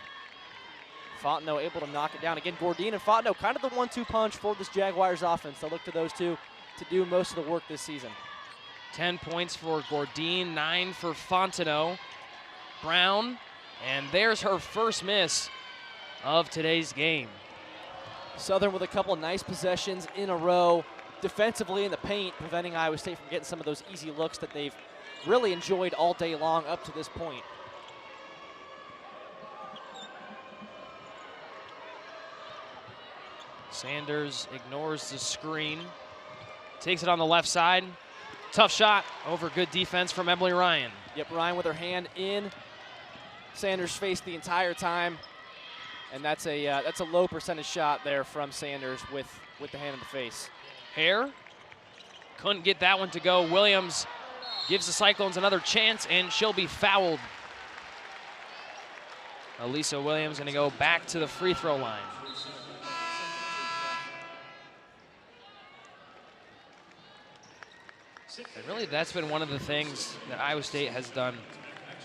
Fontenot able to knock it down. Again, Gourdine and Fontenot, kind of the 1-2 punch for this Jaguars offense. They'll look to those two to do most of the work this season. 10 points for Gourdine, 9 for Fontenot. Brown, and there's her first miss of today's game. Southern with a couple of nice possessions in a row, defensively in the paint, preventing Iowa State from getting some of those easy looks that they've really enjoyed all day long up to this point. Sanders ignores the screen, takes it on the left side. Tough shot over good defense from Emily Ryan. Yep, Ryan with her hand in Sanders' face the entire time. And that's a low percentage shot there from Sanders with the hand in the face. Hare couldn't get that one to go. Williams gives the Cyclones another chance, and she'll be fouled. Elisa Williams going to go back to the free throw line. And really, that's been one of the things that Iowa State has done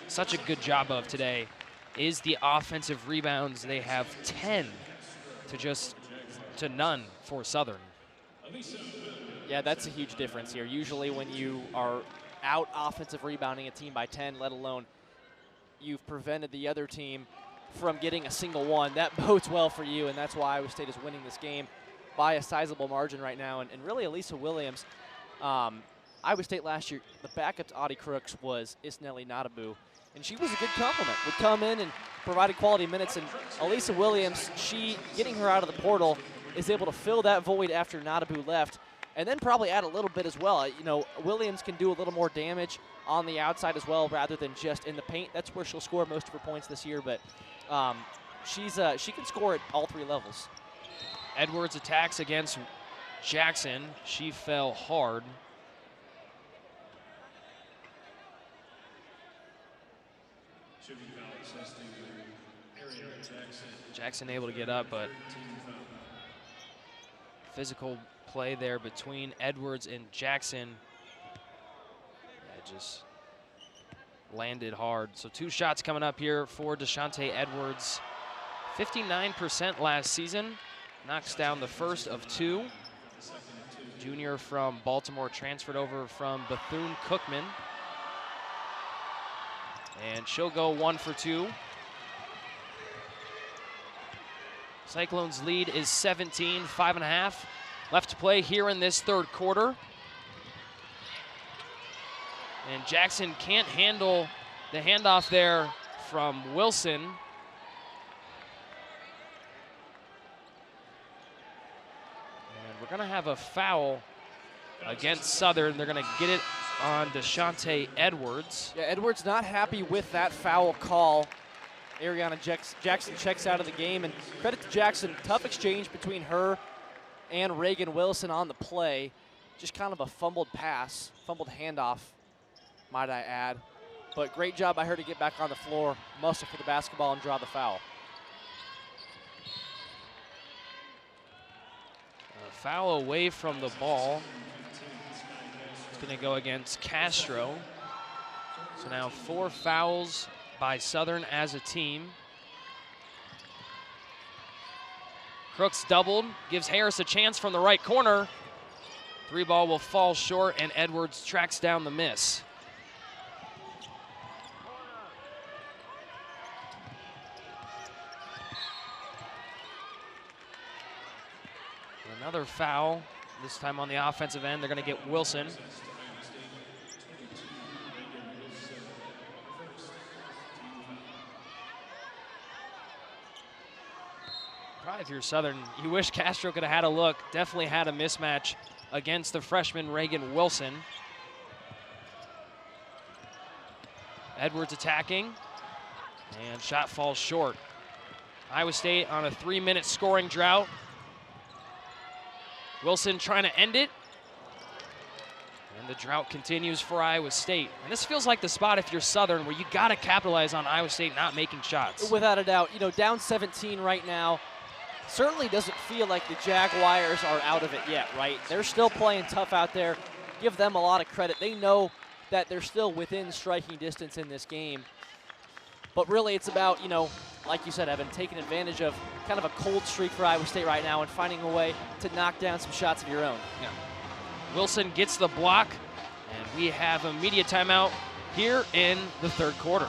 such a good job of today, is the offensive rebounds. They have 10 to none for Southern. Yeah, that's a huge difference here. Usually when you are out offensive rebounding a team by 10, let alone you've prevented the other team from getting a single one, that bodes well for you, and that's why Iowa State is winning this game by a sizable margin right now. And really, Elisa Williams, Iowa State last year, the backup to Audie Crooks was Isnelli Nadabu. And she was a good compliment. Would come in and provided quality minutes. And Elisa Williams, she getting her out of the portal, is able to fill that void after Nadabu left, and then probably add a little bit as well. You know, Williams can do a little more damage on the outside as well, rather than just in the paint. That's where she'll score most of her points this year. But she can score at all three levels. Edwards attacks against Jackson. She fell hard. Jackson able to get up, but physical play there between Edwards and Jackson. Yeah, just landed hard. So 2 shots coming up here for Deshante Edwards. 59% last season. Knocks down the first of 2. Junior from Baltimore, transferred over from Bethune-Cookman. And she'll go 1 for 2. Cyclones lead is 17, 5.5 left to play here in this third quarter. And Jackson can't handle the handoff there from Wilson. And we're gonna have a foul against Southern. They're gonna get it on Deshante Edwards. Yeah, Edwards not happy with that foul call. Ariana Jackson checks out of the game, and credit to Jackson. Tough exchange between her and Reagan Wilson on the play. Just kind of a fumbled pass, fumbled handoff, might I add. But great job by her to get back on the floor, muscle for the basketball, and draw the foul. A foul away from the ball. It's going to go against Castro. So now 4 fouls by Southern as a team. Crooks doubled, gives Harris a chance from the right corner. 3 ball will fall short, and Edwards tracks down the miss. Another foul, this time on the offensive end. They're going to get Wilson. Probably if you're Southern, you wish Castro could have had a look. Definitely had a mismatch against the freshman Reagan Wilson. Edwards attacking, and shot falls short. Iowa State on a 3-minute scoring drought. Wilson trying to end it. And the drought continues for Iowa State. And this feels like the spot if you're Southern where you got to capitalize on Iowa State not making shots. Without a doubt, you know, down 17 right now. Certainly doesn't feel like the Jaguars are out of it yet, right? They're still playing tough out there. Give them a lot of credit. They know that they're still within striking distance in this game. But really it's about, you know, like you said, Evan, taking advantage of kind of a cold streak for Iowa State right now and finding a way to knock down some shots of your own. Yeah. Wilson gets the block, and we have a media timeout here in the 3rd quarter.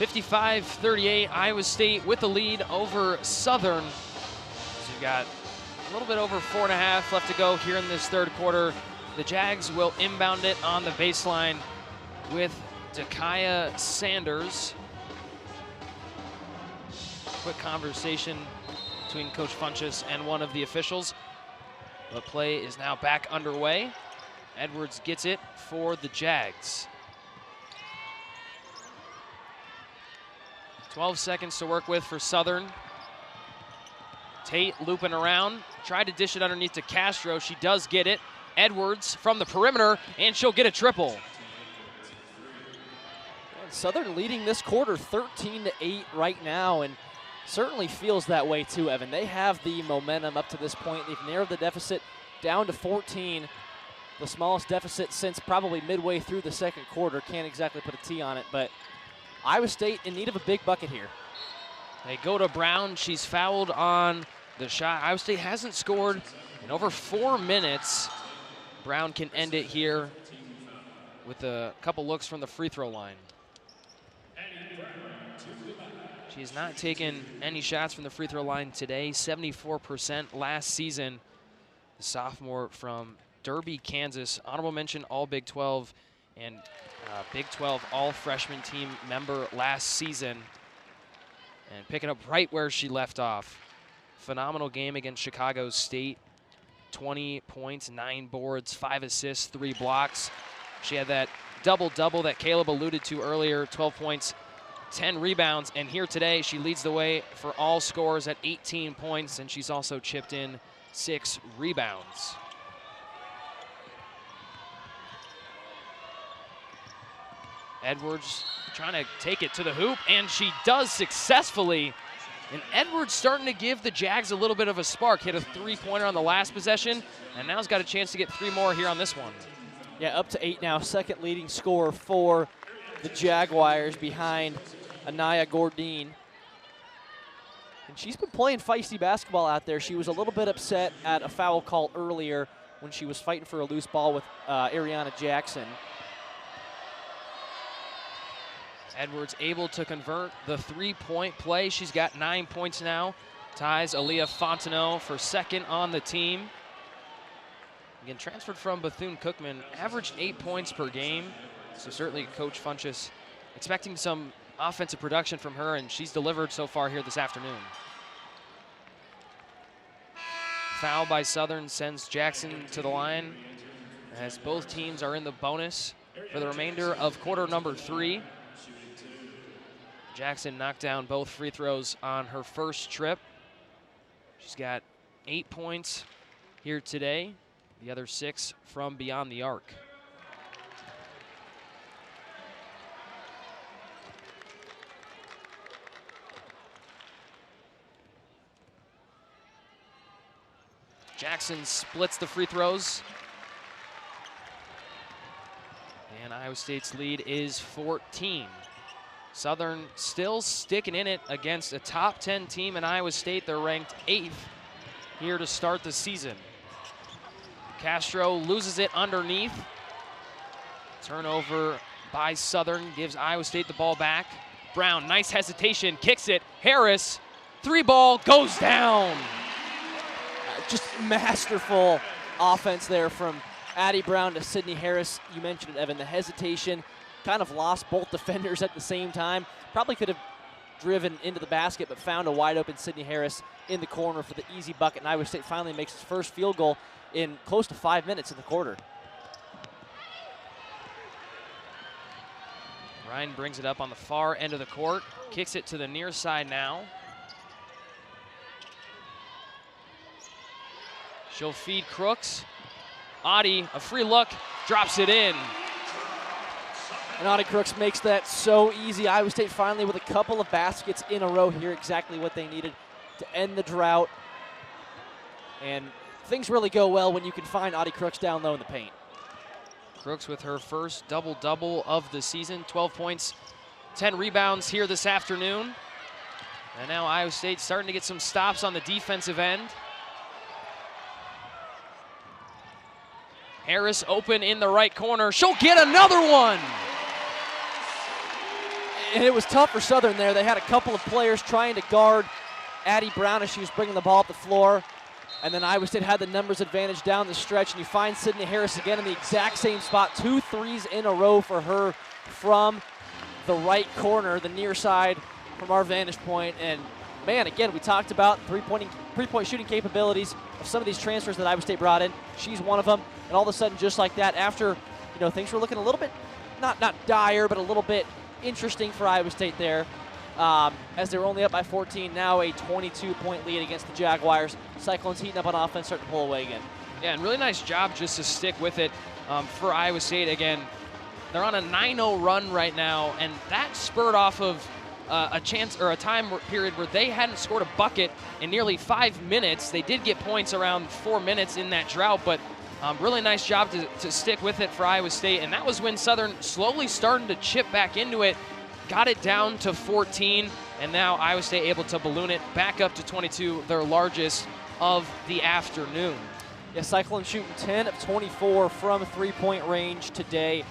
(55-38), Iowa State with the lead over Southern. So you've got a little bit over 4.5 left to go here in this 3rd quarter. The Jags will inbound it on the baseline with Dakaya Sanders. Quick conversation between Coach Funchess and one of the officials. The play is now back underway. Edwards gets it for the Jags. 12 seconds to work with for Southern. Tate looping around, tried to dish it underneath to Castro. She does get it. Edwards from the perimeter, and she'll get a triple. And Southern leading this quarter 13-8 right now, and certainly feels that way too, Evan. They have the momentum up to this point. They've narrowed the deficit down to 14, the smallest deficit since probably midway through the second quarter. Can't exactly put a T on it, but Iowa State in need of a big bucket here. They go to Brown. She's fouled on the shot. Iowa State hasn't scored in over 4 minutes. Brown can end it here with a couple looks from the free throw line. She has not taken any shots from the free throw line today, 74% last season. The sophomore from Derby, Kansas, honorable mention All Big 12 and Big 12 All Freshman team member last season. And picking up right where she left off. Phenomenal game against Chicago State. 20 points, 9 boards, 5 assists, 3 blocks. She had that double-double that Caleb alluded to earlier, 12 points, 10 rebounds. And here today, she leads the way for all scores at 18 points, and she's also chipped in 6 rebounds. Edwards trying to take it to the hoop, and she does successfully. And Edwards starting to give the Jags a little bit of a spark. Hit a 3-pointer on the last possession, and now has got a chance to get 3 more here on this one. Yeah, up to 8 now. Second leading scorer for the Jaguars behind Anaya Gordine. And she's been playing feisty basketball out there. She was a little bit upset at a foul call earlier when she was fighting for a loose ball with Ariana Jackson. Edwards able to convert the 3-point play. She's got 9 points now. Ties Aaliyah Fontenot for second on the team. Again, transferred from Bethune-Cookman, averaged 8 points per game. So certainly Coach Funchess expecting some offensive production from her, and she's delivered so far here this afternoon. Foul by Southern sends Jackson to the line as both teams are in the bonus for the remainder of quarter number 3. Jackson knocked down both free throws on her first trip. She's got 8 points here today, the other 6 from beyond the arc. Jackson splits the free throws. And Iowa State's lead is 14. Southern still sticking in it against a top 10 team in Iowa State. They're ranked 8th here to start the season. Castro loses it underneath. Turnover by Southern gives Iowa State the ball back. Brown, nice hesitation, kicks it. Harris, 3-ball, goes down. Just masterful offense there from Addie Brown to Sydney Harris. You mentioned it, Evan, the hesitation. Kind of lost both defenders at the same time. Probably could have driven into the basket, but found a wide open Sydney Harris in the corner for the easy bucket. And Iowa State finally makes its first field goal in close to 5 minutes in the quarter. Ryan brings it up on the far end of the court, kicks it to the near side now. She'll feed Crooks. Audie, a free look, drops it in. And Audie Crooks makes that so easy. Iowa State finally with a couple of baskets in a row here, exactly what they needed to end the drought. And things really go well when you can find Audie Crooks down low in the paint. Crooks with her first double-double of the season, 12 points, 10 rebounds here this afternoon. And now Iowa State starting to get some stops on the defensive end. Harris open in the right corner. She'll get another one. And it was tough for Southern there. They had a couple of players trying to guard Addie Brown as she was bringing the ball up the floor. And then Iowa State had the numbers advantage down the stretch. And you find Sydney Harris again in the exact same spot. 2 threes in a row for her from the right corner, the near side from our vantage point. And man, again, we talked about three-point shooting capabilities of some of these transfers that Iowa State brought in. She's one of them. And all of a sudden, just like that, after things were looking a little bit, not dire, but a little bit interesting for Iowa State there. as they're only up by 14. Now a 22-point lead against the Jaguars. Cyclones heating up on offense, starting to pull away again. Yeah, and really nice job just to stick with it for Iowa State. Again, they're on a 9-0 run right now, and that spurred off of a chance or a time period where they hadn't scored a bucket in nearly 5 minutes. They did get points around 4 minutes in that drought, but really nice job to stick with it for Iowa State. And that was when Southern slowly starting to chip back into it, got it down to 14, and now Iowa State able to balloon it back up to 22, their largest of the afternoon. Yeah, Cyclones shooting 10 of 24 from three-point range today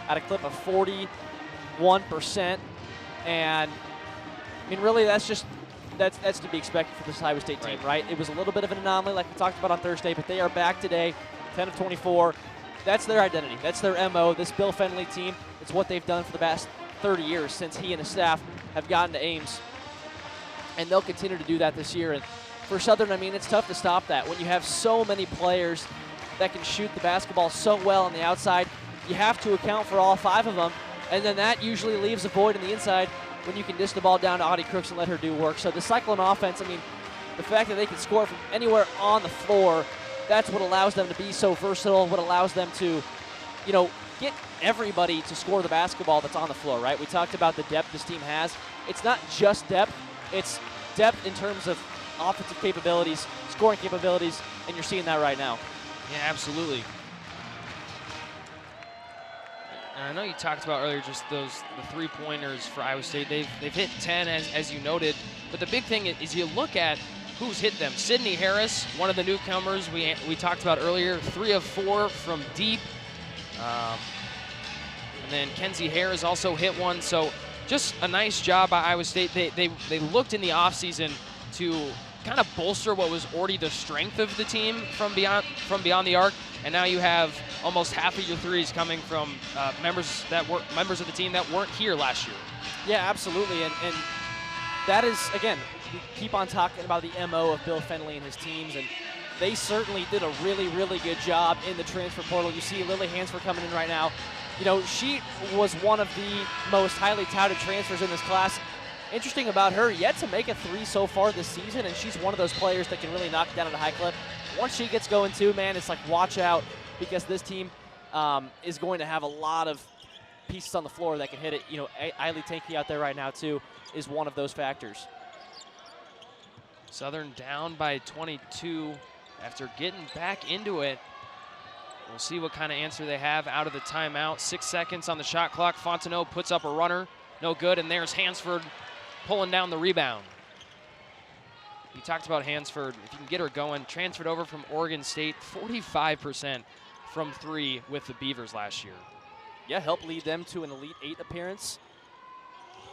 at a clip of 41%. And I mean, really, that's to be expected for this Iowa State team, right? It was a little bit of an anomaly, like we talked about on Thursday, but they are back today, 10 of 24. That's their identity. That's their MO. This Bill Fennelly team, it's what they've done for the past 30 years since he and his staff have gotten to Ames. And they'll continue to do that this year. And for Southern, I mean, it's tough to stop that. When you have so many players that can shoot the basketball so well on the outside, you have to account for all 5 of them. And then that usually leaves a void on the inside when you can dish the ball down to Audie Crooks and let her do work. So the Cyclone offense, I mean, the fact that they can score from anywhere on the floor, that's what allows them to be so versatile, what allows them to, you know, get everybody to score the basketball that's on the floor, right? We talked about the depth this team has. It's not just depth, it's depth in terms of offensive capabilities, scoring capabilities, and you're seeing that right now. Yeah, absolutely. And I know you talked about earlier just the three-pointers for Iowa State. They've hit 10, as you noted. But the big thing is you look at who's hit them. Sydney Harris, one of the newcomers we talked about earlier, 3 of 4 from deep. And then Kenzie Hare has also hit one. So just a nice job by Iowa State. They looked in the offseason to kind of bolster what was already the strength of the team from beyond the arc. And now you have almost half of your threes coming from members of the team that weren't here last year. Yeah, absolutely. And that is, again, we keep on talking about the MO of Bill Fennelly and his teams, and they certainly did a really, really good job in the transfer portal. You see Lily Hansford coming in right now. You know, she was one of the most highly touted transfers in this class. Interesting about her, yet to make a 3 so far this season, and she's one of those players that can really knock it down at a high clip. Once she gets going too, man, it's like watch out, because this team is going to have a lot of pieces on the floor that can hit it. You know, Eiley Tanky out there right now too is one of those factors. Southern down by 22 after getting back into it. We'll see what kind of answer they have out of the timeout. 6 seconds on the shot clock. Fontenot puts up a runner. No good, and there's Hansford pulling down the rebound. You talked about Hansford. If you can get her going, transferred over from Oregon State, 45% from 3 with the Beavers last year. Yeah, helped lead them to an Elite 8 appearance.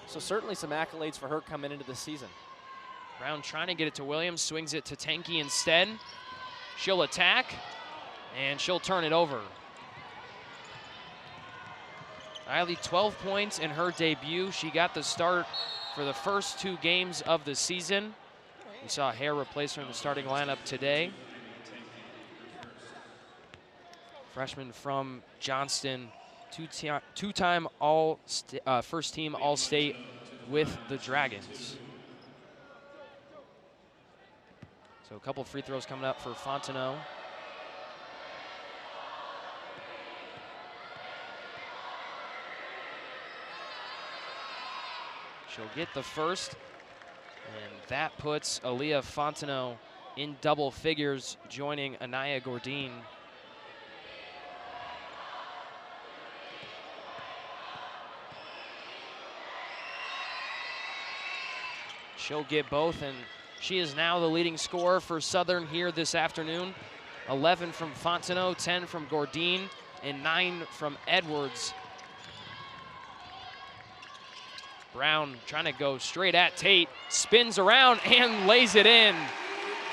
So certainly some accolades for her coming into the season. Brown trying to get it to Williams, swings it to Tanky instead. She'll attack, and she'll turn it over. Eiley, 12 points in her debut. She got the start for the first 2 games of the season. We saw Hare replace her in the starting lineup today. Freshman from Johnston, two-time first team All-State with the Dragons. So a couple free throws coming up for Fontenot. She'll get the first, and that puts Aaliyah Fontenot in double figures, joining Anaya Gordine. She'll get both, and she is now the leading scorer for Southern here this afternoon. 11 from Fontenot, 10 from Gordine, and 9 from Edwards. Brown trying to go straight at Tate, spins around and lays it in.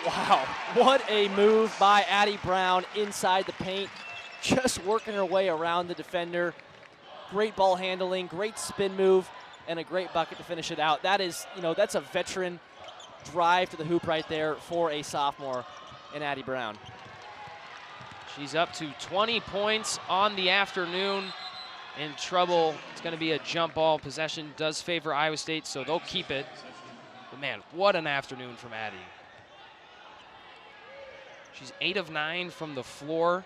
Wow, what a move by Addie Brown inside the paint, just working her way around the defender. Great ball handling, great spin move, and a great bucket to finish it out. That is, you know, that's a veteran drive to the hoop right there for a sophomore in Addie Brown. She's up to 20 points on the afternoon, in trouble. It's going to be a jump ball. Possession does favor Iowa State, so they'll keep it. But man, what an afternoon from Addie. She's 8 of 9 from the floor.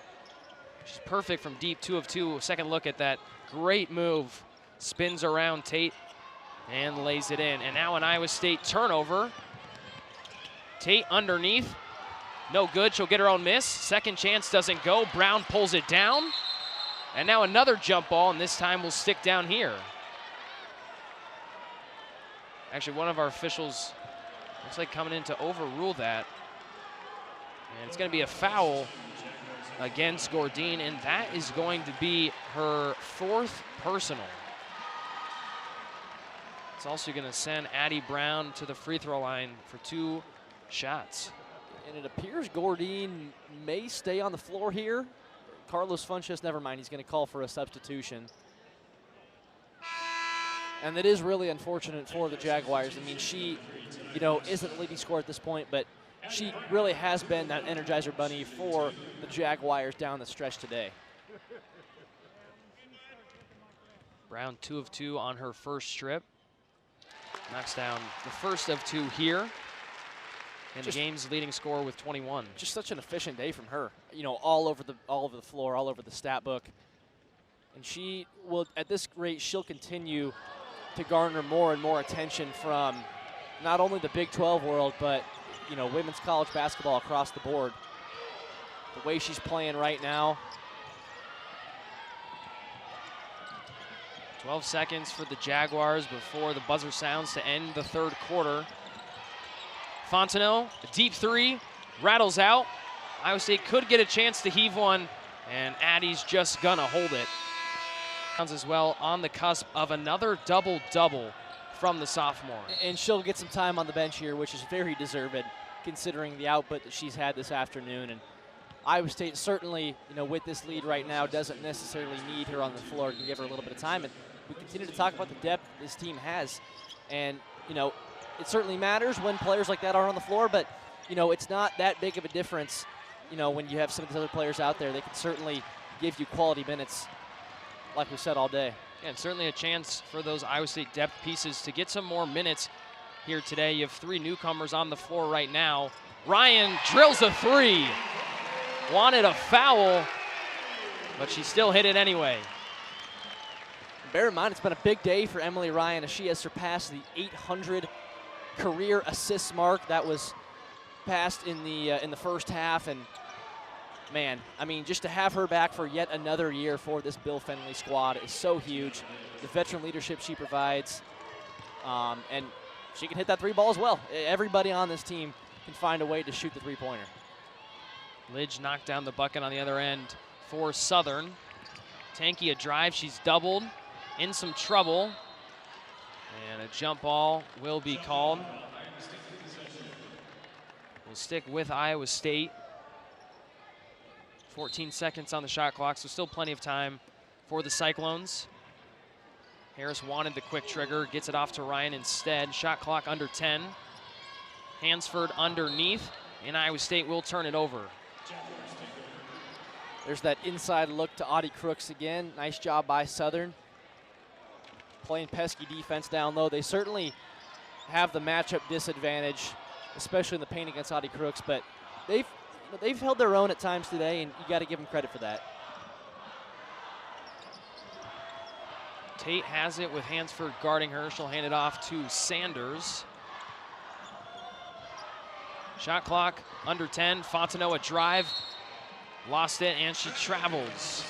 She's perfect from deep, 2 of 2. Second look at that great move. Spins around Tate and lays it in. And now an Iowa State turnover. Tate underneath. No good, she'll get her own miss. Second chance doesn't go. Brown pulls it down. And now another jump ball, and this time will stick down here. Actually, one of our officials looks like coming in to overrule that. And it's going to be a foul against Gourdine, and that is going to be her 4th personal. It's also going to send Addie Brown to the free throw line for 2 shots. And it appears Gourdine may stay on the floor here. Carlos Funches, never mind, he's going to call for a substitution. And it is really unfortunate for the Jaguars. I mean, she, isn't the leading scorer at this point, but she really has been that Energizer Bunny for the Jaguars down the stretch today. Brown 2 of 2 on her first strip. Knocks down the first of 2 here. And the game's leading scorer with 21. Just such an efficient day from her. All over the floor, all over the stat book. And she will, at this rate, she'll continue to garner more and more attention from not only the Big 12 world, but women's college basketball across the board. The way she's playing right now. 12 seconds for the Jaguars before the buzzer sounds to end the third quarter. Fontenot, a deep 3, rattles out. Iowa State could get a chance to heave one, and Addie's just gonna hold it. As well on the cusp of another double-double from the sophomore. And she'll get some time on the bench here, which is very deserved considering the output that she's had this afternoon. And Iowa State certainly, with this lead right now, doesn't necessarily need her on the floor. Can give her a little bit of time. And we continue to talk about the depth this team has. And, it certainly matters when players like that are on the floor, but, it's not that big of a difference, when you have some of these other players out there. They can certainly give you quality minutes, like we said all day. Yeah, and certainly a chance for those Iowa State depth pieces to get some more minutes here today. You have 3 newcomers on the floor right now. Ryan drills a 3. Wanted a foul, but she still hit it anyway. Bear in mind, it's been a big day for Emily Ryan as she has surpassed the 800 career assists mark that was passed in the first half. And man, I mean, just to have her back for yet another year for this Bill Fennelly squad is so huge. The veteran leadership she provides, and she can hit that 3 ball as well. Everybody on this team can find a way to shoot the 3-pointer. Lidge knocked down the bucket on the other end for Southern. Tanky a drive, she's doubled, in some trouble. And a jump ball will be called. We'll stick with Iowa State. 14 seconds on the shot clock, so still plenty of time for the Cyclones. Harris wanted the quick trigger, gets it off to Ryan instead. Shot clock under 10. Hansford underneath, and Iowa State will turn it over. There's that inside look to Audie Crooks again. Nice job by Southern. Playing pesky defense down low. They certainly have the matchup disadvantage, especially in the paint against Audie Crooks, but they've held their own at times today, and you got to give them credit for that. Tate has it with Hansford guarding her. She'll hand it off to Sanders. Shot clock under 10. Fontenot a drive. Lost it, and she travels.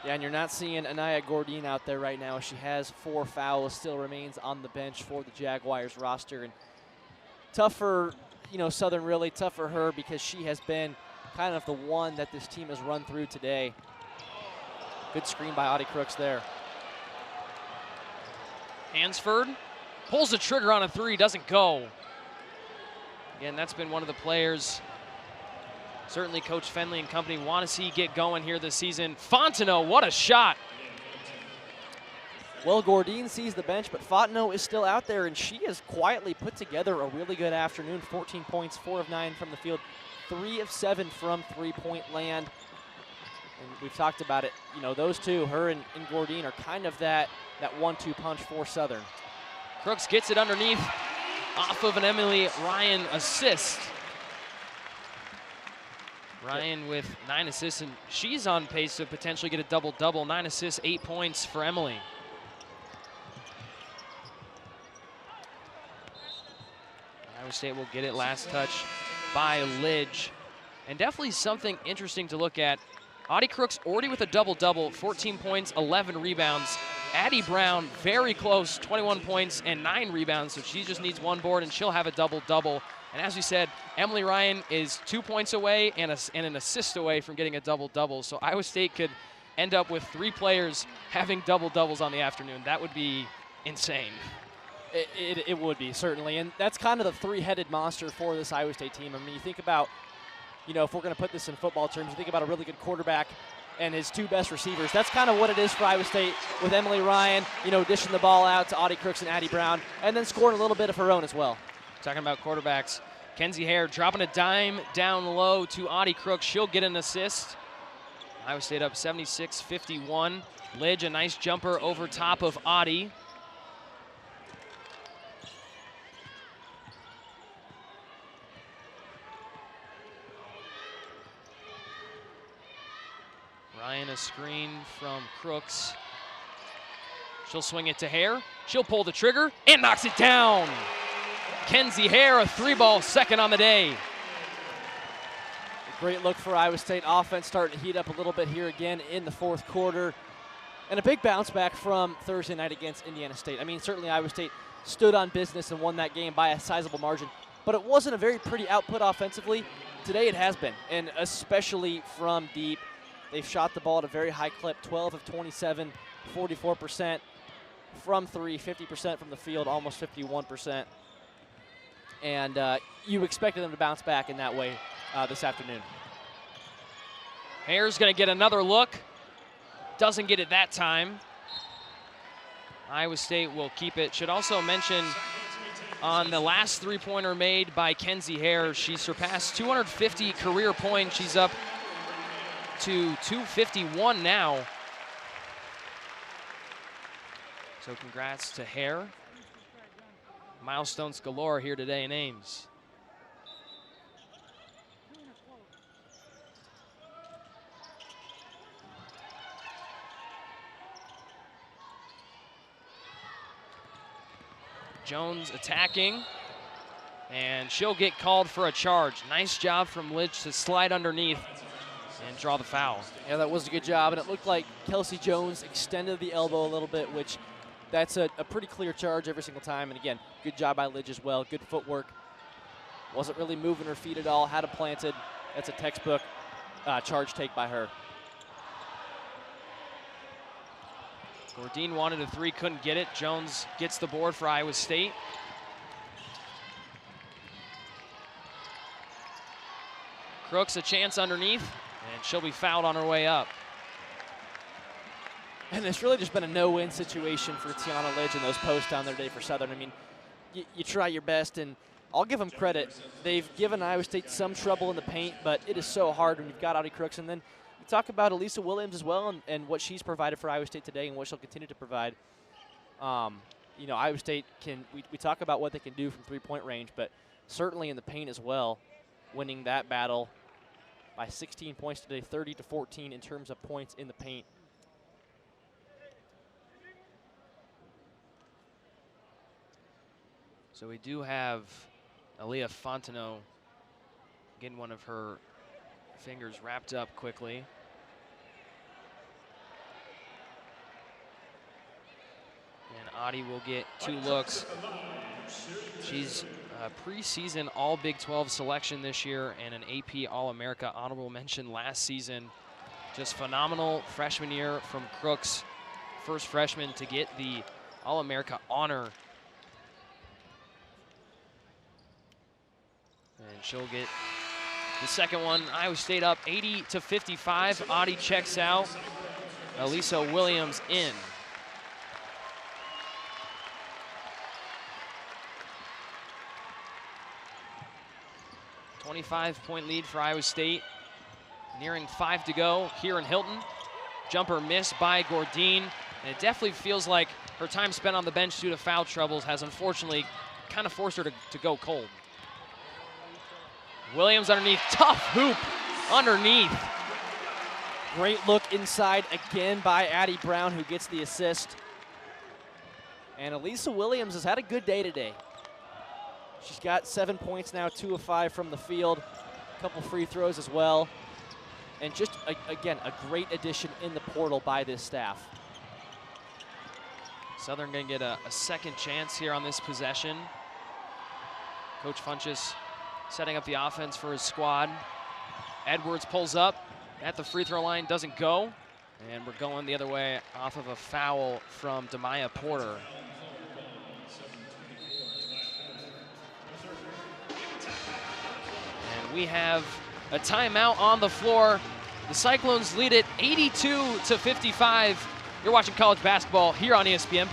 Yeah, and you're not seeing Anaya Gourdine out there right now. She has 4 fouls, still remains on the bench for the Jaguars roster. And tough for, Southern, really tough for her because she has been kind of the one that this team has run through today. Good screen by Audie Crooks there. Hansford pulls the trigger on a 3, doesn't go. Again, that's been one of the players certainly Coach Fennelly and company want to see get going here this season. Fontenot, what a shot. Well, Gourdine sees the bench, but Fontenot is still out there, and she has quietly put together a really good afternoon. 14 points, 4 of 9 from the field, 3 of 7 from 3-point land. And we've talked about it. You know, those two, her and Gourdine, are kind of that 1-2 punch for Southern. Crooks gets it underneath off of an Emily Ryan assist. Ryan with 9 assists, and she's on pace to potentially get a double-double. 9 assists, 8 points for Emily. Iowa State will get it, last touch by Lidge. And definitely something interesting to look at. Audie Crooks already with a double-double, 14 points, 11 rebounds. Addie Brown very close, 21 points and 9 rebounds, so she just needs 1 board and she'll have a double-double. And as we said, Emily Ryan is 2 points away and an assist away from getting a double-double. So Iowa State could end up with 3 players having double-doubles on the afternoon. That would be insane. It would be, certainly. And that's kind of the 3-headed monster for this Iowa State team. I mean, you think about, you know, if we're going to put this in football terms, you think about a really good quarterback and his 2 best receivers. That's kind of what it is for Iowa State with Emily Ryan, you know, dishing the ball out to Audie Crooks and Addie Brown, and then scoring a little bit of her own as well. Talking about quarterbacks, Kenzie Hare dropping a dime down low to Audie Crooks. She'll get an assist. Iowa State up 76-51. Lidge, a nice jumper over top of Audie. Ryan, a screen from Crooks. She'll swing it to Hare. She'll pull the trigger and knocks it down. Kenzie Hare, a 3-ball second on the day. A great look for Iowa State offense, starting to heat up a little bit here again in the 4th quarter. And a big bounce back from Thursday night against Indiana State. I mean, certainly Iowa State stood on business and won that game by a sizable margin, but it wasn't a very pretty output offensively. Today it has been, and especially from deep. They've shot the ball at a very high clip, 12 of 27, 44% from 3, 50% from the field, almost 51%. And you expected them to bounce back in that way this afternoon. Hare's going to get another look. Doesn't get it that time. Iowa State will keep it. Should also mention on the last 3-pointer made by Kenzie Hare, she surpassed 250 career points. She's up to 251 now. So congrats to Hare. Milestones galore here today in Ames. Jones attacking, and she'll get called for a charge. Nice job from Lidge to slide underneath and draw the foul. Yeah, that was a good job, and it looked like Kelsey Jones extended the elbow a little bit, which that's a pretty clear charge every single time. And again, good job by Lidge as well. Good footwork. Wasn't really moving her feet at all. Had them planted. That's a textbook charge take by her. Gourdine wanted a 3, couldn't get it. Jones gets the board for Iowa State. Crooks a chance underneath, and she'll be fouled on her way up. And it's really just been a no-win situation for Tiana Lidge in those posts down there today for Southern. I mean, you try your best, and I'll give them credit. They've given Iowa State some trouble in the paint, but it is so hard when you've got Audie Crooks. And then we talk about Elisa Williams as well, and what she's provided for Iowa State today and what she'll continue to provide. You know, Iowa State we talk about what they can do from 3-point range, but certainly in the paint as well, winning that battle by 16 points today, 30-14 in terms of points in the paint. So we do have Aaliyah Fontenot getting one of her fingers wrapped up quickly. And Audie will get 2 looks. She's a preseason All Big 12 selection this year and an AP All-America honorable mention last season. Just phenomenal freshman year from Crooks. First freshman to get the All-America honor. And she'll get the second one. Iowa State up 80-55. Audie checks out. Elisa Williams in. .25-point lead for Iowa State. Nearing 5 to go here in Hilton. Jumper missed by Gourdine, and it definitely feels like her time spent on the bench due to foul troubles has unfortunately kind of forced her to go cold. Williams underneath, tough hoop underneath. Great look inside again by Addie Brown, who gets the assist. And Elisa Williams has had a good day today. She's got 7 points now, 2 of 5 from the field, a couple free throws as well. And just, again, a great addition in the portal by this staff. Southern gonna get a second chance here on this possession. Coach Funchess setting up the offense for his squad. Edwards pulls up at the free throw line, doesn't go. And we're going the other way off of a foul from Demaya Porter. And we have a timeout on the floor. The Cyclones lead it 82-55. You're watching college basketball here on ESPN+.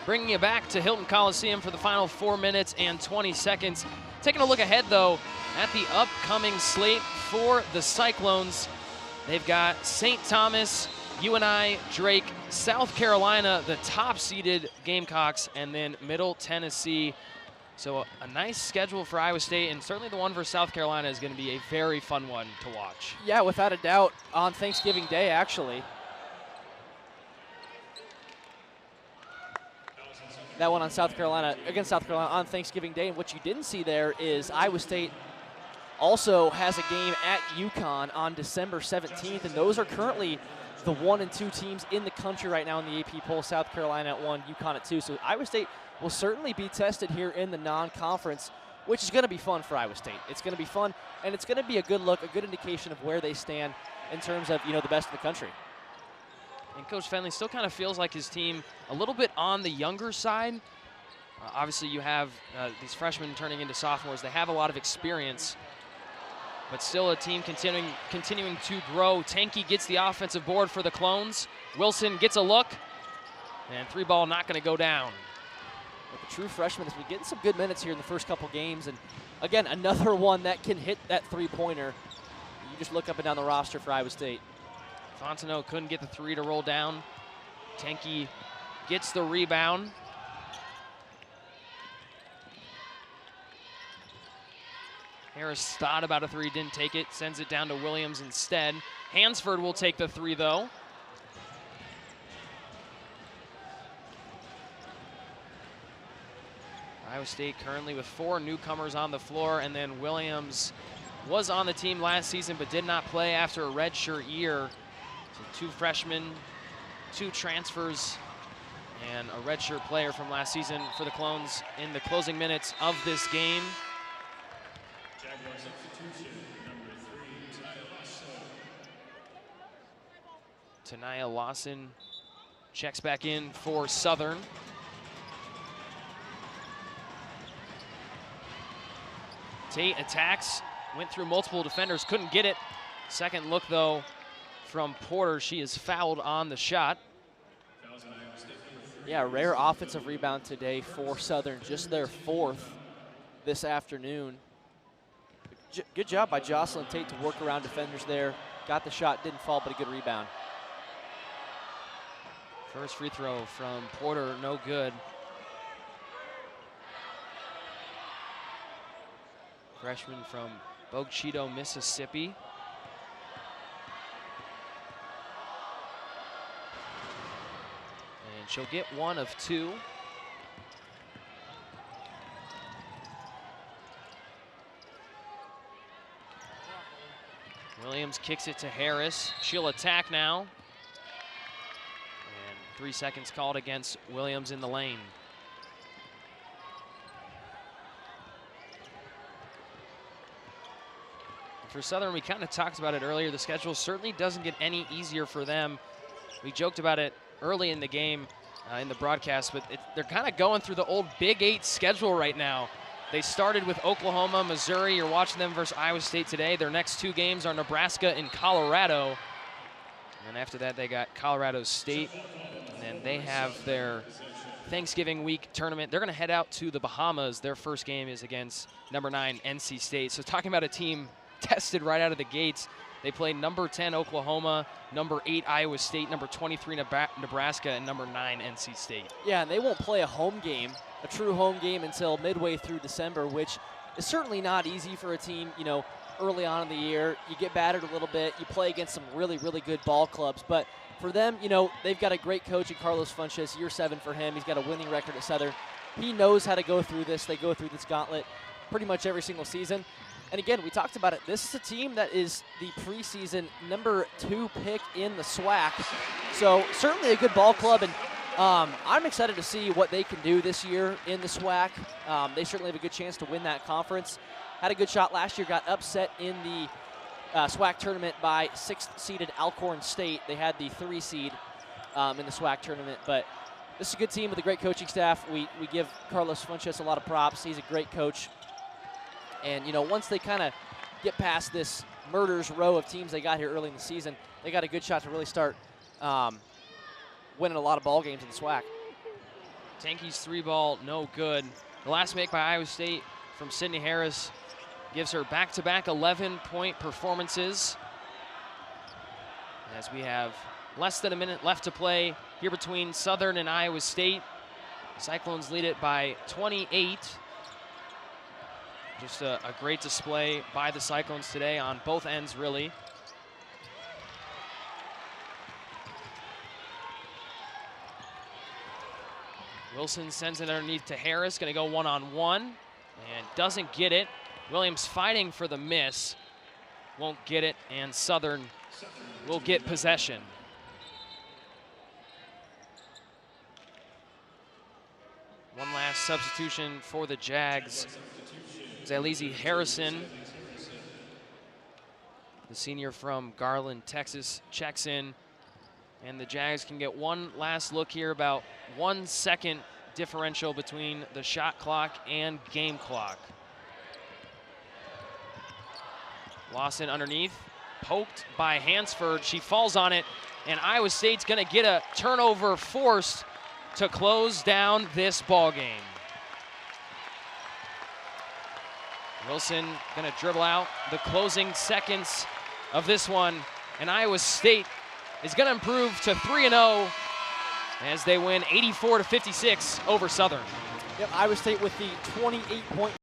Bringing you back to Hilton Coliseum for the final 4 minutes and 20 seconds. Taking a look ahead, though, at the upcoming slate for the Cyclones. They've got St. Thomas, UNI, Drake, South Carolina, the top-seeded Gamecocks, and then Middle Tennessee. So a nice schedule for Iowa State, and certainly the one for South Carolina is going to be a very fun one to watch. Yeah, without a doubt, on Thanksgiving Day, actually. That one on South Carolina, against South Carolina on Thanksgiving Day. And what you didn't see there is Iowa State also has a game at UConn on December 17th, and those are currently the 1 and 2 teams in the country right now in the AP poll. South Carolina at 1, UConn at 2. So Iowa State will certainly be tested here in the non-conference, which is going to be fun for Iowa State. It's going to be fun, and it's going to be a good look, a good indication of where they stand in terms of, you know, the best in the country. And Coach Fenley still kind of feels like his team a little bit on the younger side. Obviously, you have these freshmen turning into sophomores. They have a lot of experience, but still a team continuing to grow. Tanky gets the offensive board for the Clones. Wilson gets a look, and 3-ball not going to go down. But the true freshman has been getting some good minutes here in the first couple games, and again, another one that can hit that three-pointer. You just look up and down the roster for Iowa State. Fontenot couldn't get the 3 to roll down. Tanky gets the rebound. Harris thought about a three, didn't take it, sends it down to Williams instead. Hansford will take the three, though. Iowa State currently with 4 newcomers on the floor, and then Williams was on the team last season but did not play after a redshirt year. So 2 freshmen, 2 transfers, and a redshirt player from last season for the Clones in the closing minutes of this game. Tanaya Lawson checks back in for Southern. Tate attacks, went through multiple defenders, couldn't get it. Second look, though, from Porter. She is fouled on the shot. Yeah, rare offensive rebound today for Southern, just their 4th this afternoon. Good job by Jocelyn Tate to work around defenders there. Got the shot, didn't fall, but a good rebound. First free throw from Porter, no good. Freshman from Bogchito, Mississippi. And she'll get 1 of 2. Williams kicks it to Harris. She'll attack now. And 3 seconds called against Williams in the lane. For Southern, we kind of talked about it earlier. The schedule certainly doesn't get any easier for them. We joked about it early in the game in the broadcast, but they're kind of going through the old Big 8 schedule right now. They started with Oklahoma, Missouri. You're watching them versus Iowa State today. Their next 2 games are Nebraska and Colorado. And after that, they got Colorado State. And then they have their Thanksgiving week tournament. They're going to head out to the Bahamas. Their first game is against number 9 NC State. So talking about a team tested right out of the gates. They play number 10 Oklahoma, number 8 Iowa State, number 23 Nebraska, and number 9 NC State. Yeah, and they won't play a home game, a true home game, until midway through December, which is certainly not easy for a team, you know, early on in the year. You get battered a little bit. You play against some really, really good ball clubs. But for them, you know, they've got a great coach in Carlos Funches, year 7 for him. He's got a winning record at Southern. He knows how to go through this. They go through this gauntlet pretty much every single season. And again, we talked about it. This is a team that is the preseason number 2 pick in the SWAC. So certainly a good ball club, and I'm excited to see what they can do this year in the SWAC. They certainly have a good chance to win that conference. Had a good shot last year, got upset in the SWAC tournament by 6th-seeded Alcorn State. They had the 3 seed in the SWAC tournament, but this is a good team with a great coaching staff. We give Carlos Funches a lot of props. He's a great coach. And, you know, once they kind of get past this murder's row of teams they got here early in the season, they got a good shot to really start winning a lot of ball games in the SWAC. Tanky's 3 ball, no good. The last make by Iowa State from Sydney Harris gives her back-to-back 11-point performances. As we have less than a minute left to play here between Southern and Iowa State. Cyclones lead it by 28. Just a great display by the Cyclones today on both ends, really. Wilson sends it underneath to Harris, gonna go one-on-one, and doesn't get it. Williams fighting for the miss, won't get it, and Southern will get possession. One last substitution for the Jags. Zalizi Harrison, the senior from Garland, Texas, checks in. And the Jags can get one last look here, about 1 second differential between the shot clock and game clock. Lawson underneath, poked by Hansford. She falls on it, and Iowa State's gonna get a turnover forced to close down this ball game. Wilson gonna dribble out the closing seconds of this one, and Iowa State is gonna improve to 3-0 as they win 84-56 over Southern. Yep, Iowa State with the 28-point